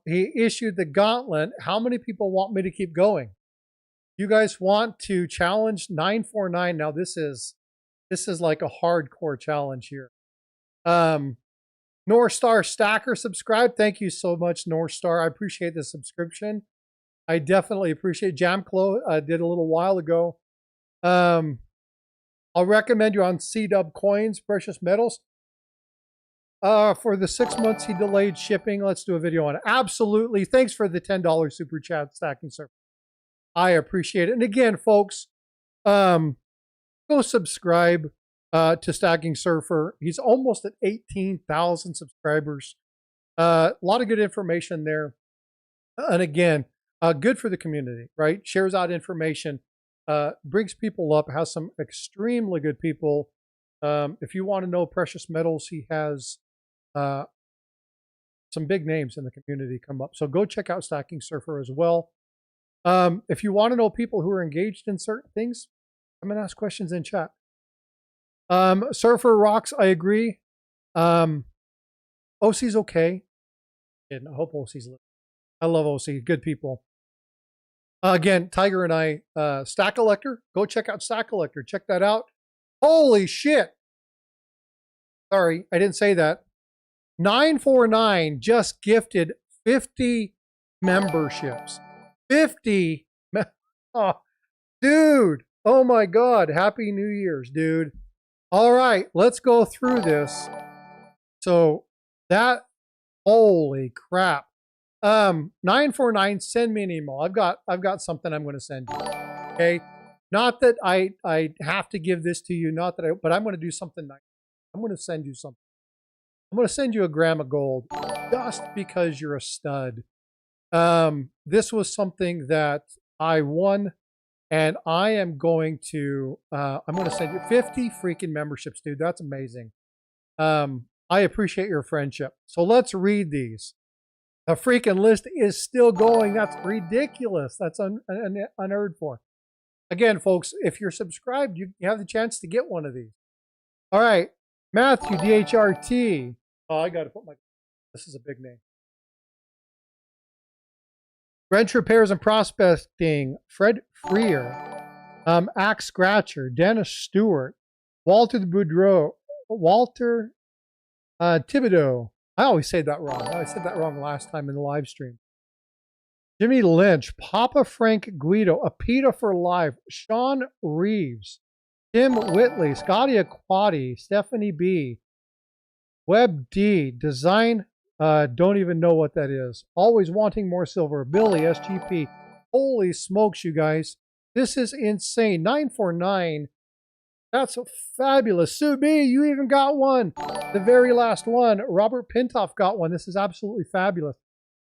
He issued the gauntlet. How many people want me to keep going? You guys want to challenge 949? Now this is like a hardcore challenge here. North Star Stacker subscribe. Thank you so much, North Star. I appreciate the subscription. I definitely appreciate Jamclo. Did a little while ago. I'll recommend you on C-Dub Coins, Precious Metals. For the 6 months he delayed shipping, let's do a video on it. Absolutely. Thanks for the $10 super chat, Stacking Surfer. I appreciate it. And again, folks, go subscribe to Stacking Surfer. He's almost at 18,000 subscribers. A lot of good information there. And again, good for the community, right? Shares out information, brings people up, has some extremely good people. If you want to know precious metals, he has some big names in the community come up. So go check out Stacking Surfer as well. If you want to know people who are engaged in certain things, come and ask questions in chat. Surfer rocks, I agree. OC's okay. And I hope OC's listening. I love OC, good people. Again, Tiger and I, Stack Collector, go check out Stack Collector. Check that out. Holy shit. Sorry, I didn't say that. 949 just gifted 50 memberships. 50. Oh, dude. Oh my God. Happy New Year's, dude. All right, let's go through this. So that, holy crap. 949, send me an email. I've got something I'm going to send you. Okay. Not that I have to give this to you, not that but I'm going to do something nice. I'm going to send you something. I'm going to send you a gram of gold just because you're a stud. This was something that I won, and I am going to, I'm going to send you 50 freaking memberships, dude. That's amazing. I appreciate your friendship. So let's read these. The freaking list is still going. That's ridiculous. That's unheard for. Again, folks, if you're subscribed, you have the chance to get one of these. All right. Matthew, DHRT. Oh, I got to put my, this is a big name. Rent Repairs and Prospecting, Fred Freer, Axe Scratcher, Dennis Stewart, Walter the Boudreau, Walter Thibodeau. I always say that wrong. I said that wrong last time in the live stream. Jimmy Lynch, Papa Frank Guido, Apita for Life, Sean Reeves, Tim Whitley, Scotty Aquati, Stephanie B, Web D, Design, don't even know what that is. Always Wanting More Silver, Billy, SGP. Holy smokes, you guys. This is insane. 949. That's fabulous. Sue B, you even got one. The very last one. Robert Pintoff got one. This is absolutely fabulous.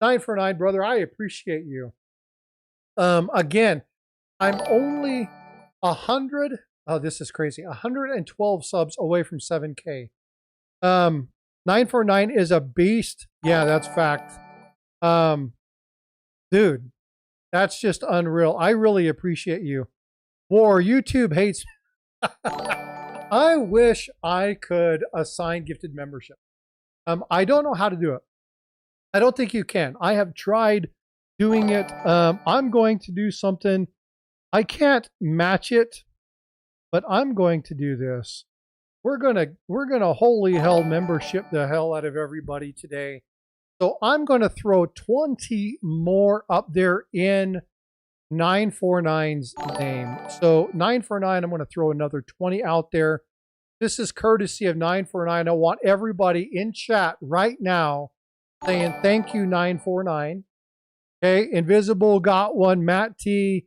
949, brother. I appreciate you. Again, I'm only 100. Oh, this is crazy. 112 subs away from 7K. 949 is a beast. Yeah, that's fact. Dude, that's just unreal. I really appreciate you. War, YouTube hates me. I wish I could assign gifted membership. I don't know how to do it. I don't think you can. I have tried doing it. I'm going to do something. I can't match it, but I'm going to do this. We're gonna holy hell membership the hell out of everybody today. So I'm gonna throw 20 more up there in 949's name. So 949, I'm gonna throw another 20 out there. This is courtesy of 949. I want everybody in chat right now saying thank you, 949. Okay, Invisible got one. Matt T,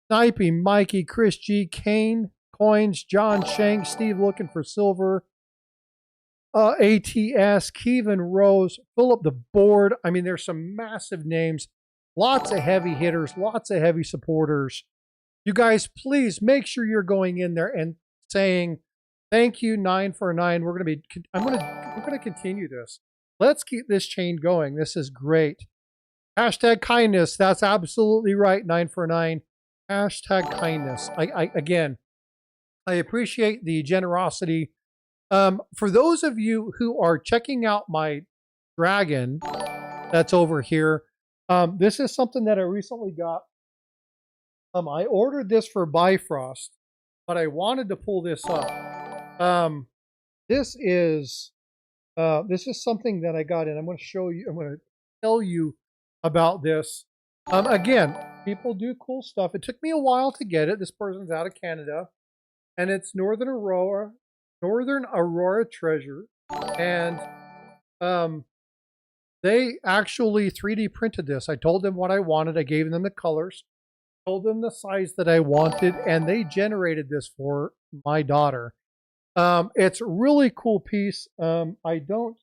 Snipey, Mikey, Chris G, Kane, Coins, John Shank, Steve looking for silver, ATS, Kevin Rose, Philip the Board. I mean, there's some massive names, lots of heavy hitters, lots of heavy supporters. You guys, please make sure you're going in there and saying thank you, 949. We're gonna continue this. Let's keep this chain going. This is great. Hashtag kindness. That's absolutely right, 949. Hashtag kindness. Again, I appreciate the generosity. For those of you who are checking out my dragon that's over here, this is something that I recently got. I ordered this for Bifrost, but I wanted to pull this up. This is something that I got in. I'm going to show you. I'm going to tell you about this. Again, people do cool stuff. It took me a while to get it. This person's out of Canada. And it's Northern Aurora Treasure, and they actually 3D printed this. I told them what I wanted. I gave them the colors, told them the size that I wanted, and they generated this for my daughter. It's a really cool piece. I don't.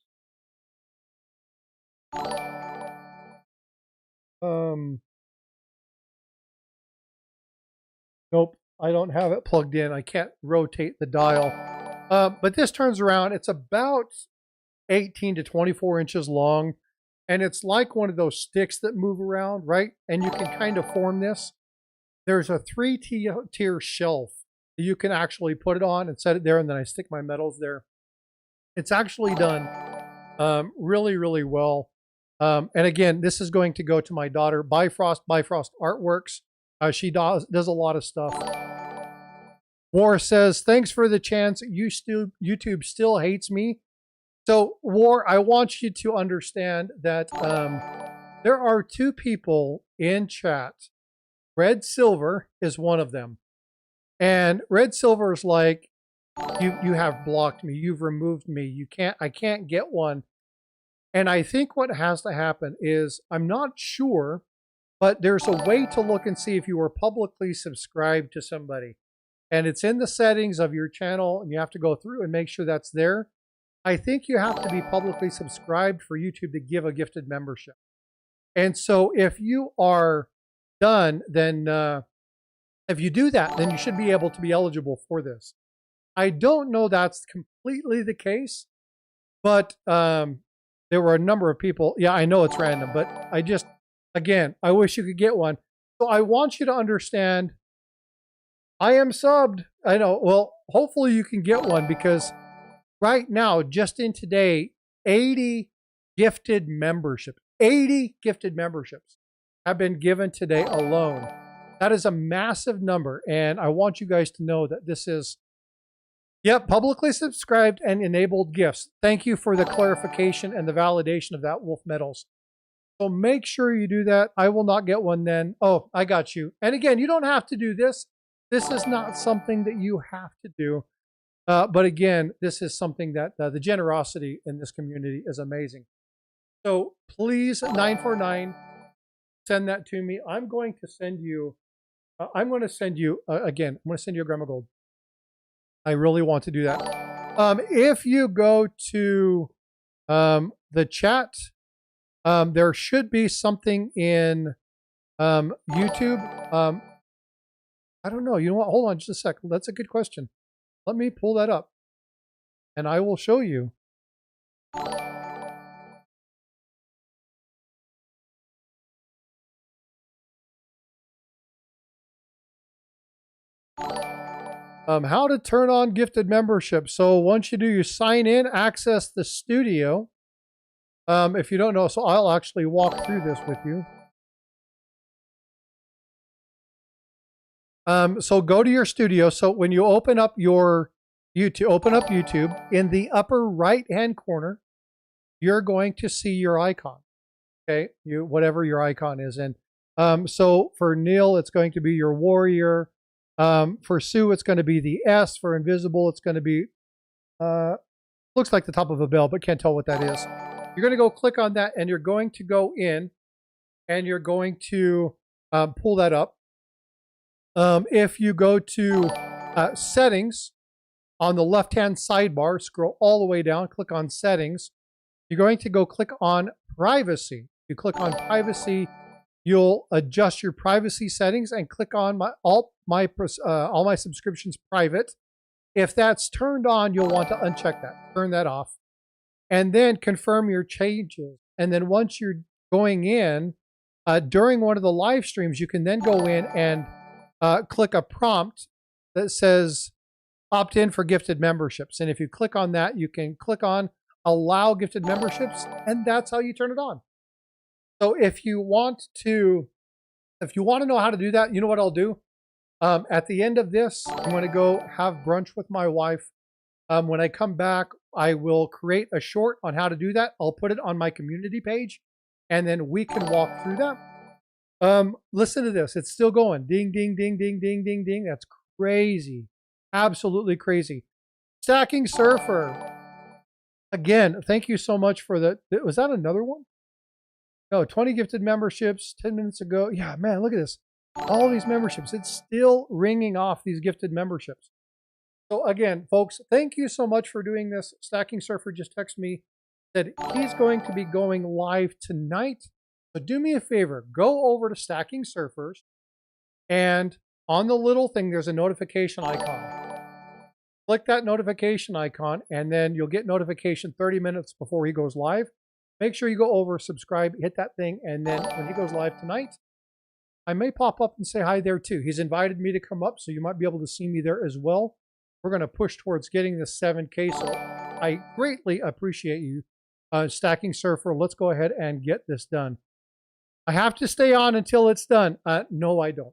Nope. I don't have it plugged in. I can't rotate the dial. But this turns around. It's about 18 to 24 inches long. And it's like one of those sticks that move around, right? And you can kind of form this. There's a 3-tier shelf that you can actually put it on and set it there. And then I stick my metals there. It's actually done really, really well. And again, this is going to go to my daughter, Bifrost Artworks. She does a lot of stuff. War says, thanks for the chance. YouTube still hates me. So, War, I want you to understand that there are two people in chat. Red Silver is one of them. And Red Silver is like, You have blocked me. You've removed me. I can't get one. And I think what has to happen is, I'm not sure, but there's a way to look and see if you were publicly subscribed to somebody. And it's in the settings of your channel, and you have to go through and make sure that's there. I think you have to be publicly subscribed for YouTube to give a gifted membership. And so if you are done, then if you do that, then you should be able to be eligible for this. I don't know that's completely the case, but there were a number of people. Yeah, I know it's random, but again, I wish you could get one. So I want you to understand, I am subbed. I know. Well, hopefully you can get one, because right now, just in today, 80 gifted memberships have been given today alone. That is a massive number. And I want you guys to know that this is, yep, publicly subscribed and enabled gifts. Thank you for the clarification and the validation of that, Wolf Metals. So make sure you do that. I will not get one then. Oh, I got you. And again, you don't have to do this. This is not something that you have to do. But again, this is something that the generosity in this community is amazing. So please, 949, send that to me. I'm going to send you, again, I'm going to send you a gram of gold. I really want to do that. If you go to the chat, there should be something in YouTube. I don't know. You know what? Hold on just a second. That's a good question. Let me pull that up, and I will show you. How to turn on gifted membership. So once you do, you sign in, access the studio. If you don't know, so I'll actually walk through this with you. So go to your studio. So when you open up your YouTube, in the upper right-hand corner, you're going to see your icon. Okay, whatever your icon is. And so for Neil, it's going to be your warrior. For Sue, it's going to be the S. For invisible, it's going to be, looks like the top of a bell, but can't tell what that is. You're going to go click on that, and you're going to go in, and you're going to pull that up. If you go to settings on the left-hand sidebar, scroll all the way down, click on settings. You're going to go click on privacy. You click on privacy, you'll adjust your privacy settings and click on all my subscriptions private. If that's turned on, you'll want to uncheck that, turn that off, and then confirm your changes. And then once you're going in, during one of the live streams, you can then go in and click a prompt that says opt in for gifted memberships. And if you click on that, you can click on allow gifted memberships, and that's how you turn it on. So if you want to know how to do that, you know what I'll do? At the end of this, I'm going to go have brunch with my wife. When I come back, I will create a short on how to do that. I'll put it on my community page, and then we can walk through that. Listen to this. It's still going. Ding, ding, ding, ding, ding, ding, ding. That's crazy. Absolutely crazy. Stacking Surfer. Again, thank you so much for the, was that another one? No, 20 gifted memberships 10 minutes ago. Yeah, man, look at this. All these memberships. It's still ringing off these gifted memberships. So again, folks, thank you so much for doing this. Stacking Surfer just texted me that he's going to be going live tonight. So do me a favor, go over to Stacking Surfers, and on the little thing, there's a notification icon. Click that notification icon, and then you'll get notification 30 minutes before he goes live. Make sure you go over, subscribe, hit that thing, and then when he goes live tonight, I may pop up and say hi there too. He's invited me to come up, so you might be able to see me there as well. We're going to push towards getting this 7K, so I greatly appreciate you. Stacking Surfer, let's go ahead and get this done. I have to stay on until it's done. No, I don't.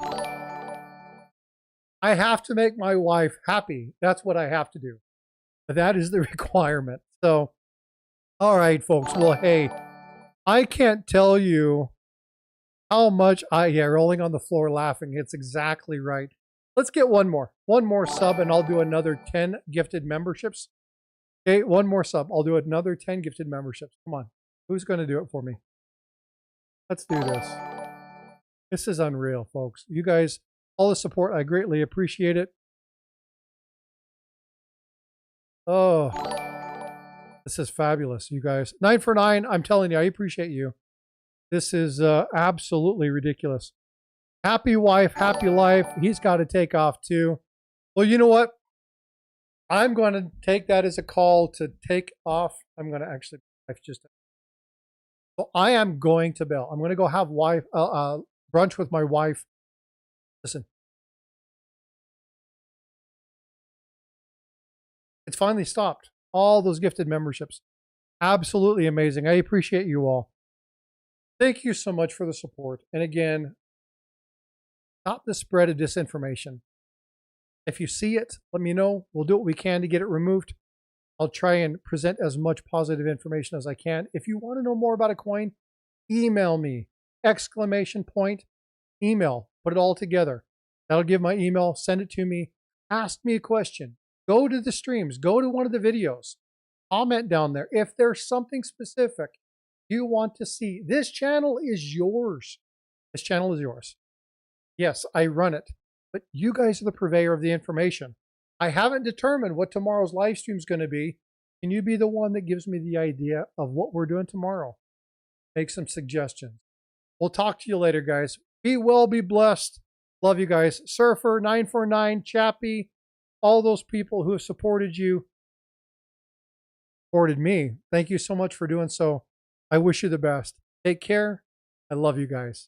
I have to make my wife happy. That's what I have to do. That is the requirement. So, all right, folks. Well, hey, I can't tell you how much rolling on the floor laughing. It's exactly right. Let's get one more sub, and I'll do another 10 gifted memberships. Okay, one more sub. I'll do another 10 gifted memberships. Come on. Who's going to do it for me? Let's do this. This is unreal, folks. You guys, all the support, I greatly appreciate it. Oh, this is fabulous, you guys. 9 for 9. I'm telling you, I appreciate you. This is absolutely ridiculous. Happy wife, happy life. He's got to take off too. Well, you know what? I'm going to take that as a call to take off. I'm going to actually just. So I am going to bail. I'm going to go have brunch with my wife. Listen, it's finally stopped. All those gifted memberships, absolutely amazing. I appreciate you all. Thank you so much for the support. And again, stop the spread of disinformation. If you see it, let me know. We'll do what we can to get it removed. I'll try and present as much positive information as I can. If you want to know more about a coin, email me. ! Email. Put it all together. That'll give my email. Send it to me. Ask me a question. Go to the streams. Go to one of the videos. Comment down there. If there's something specific you want to see, this channel is yours. This channel is yours. Yes, I run it, but you guys are the purveyor of the information. I haven't determined what tomorrow's live stream is going to be. Can you be the one that gives me the idea of what we're doing tomorrow? Make some suggestions. We'll talk to you later, guys. Be well, be blessed. Love you guys. Surfer, 949, Chappie, all those people who have supported you, supported me. Thank you so much for doing so. I wish you the best. Take care. I love you guys.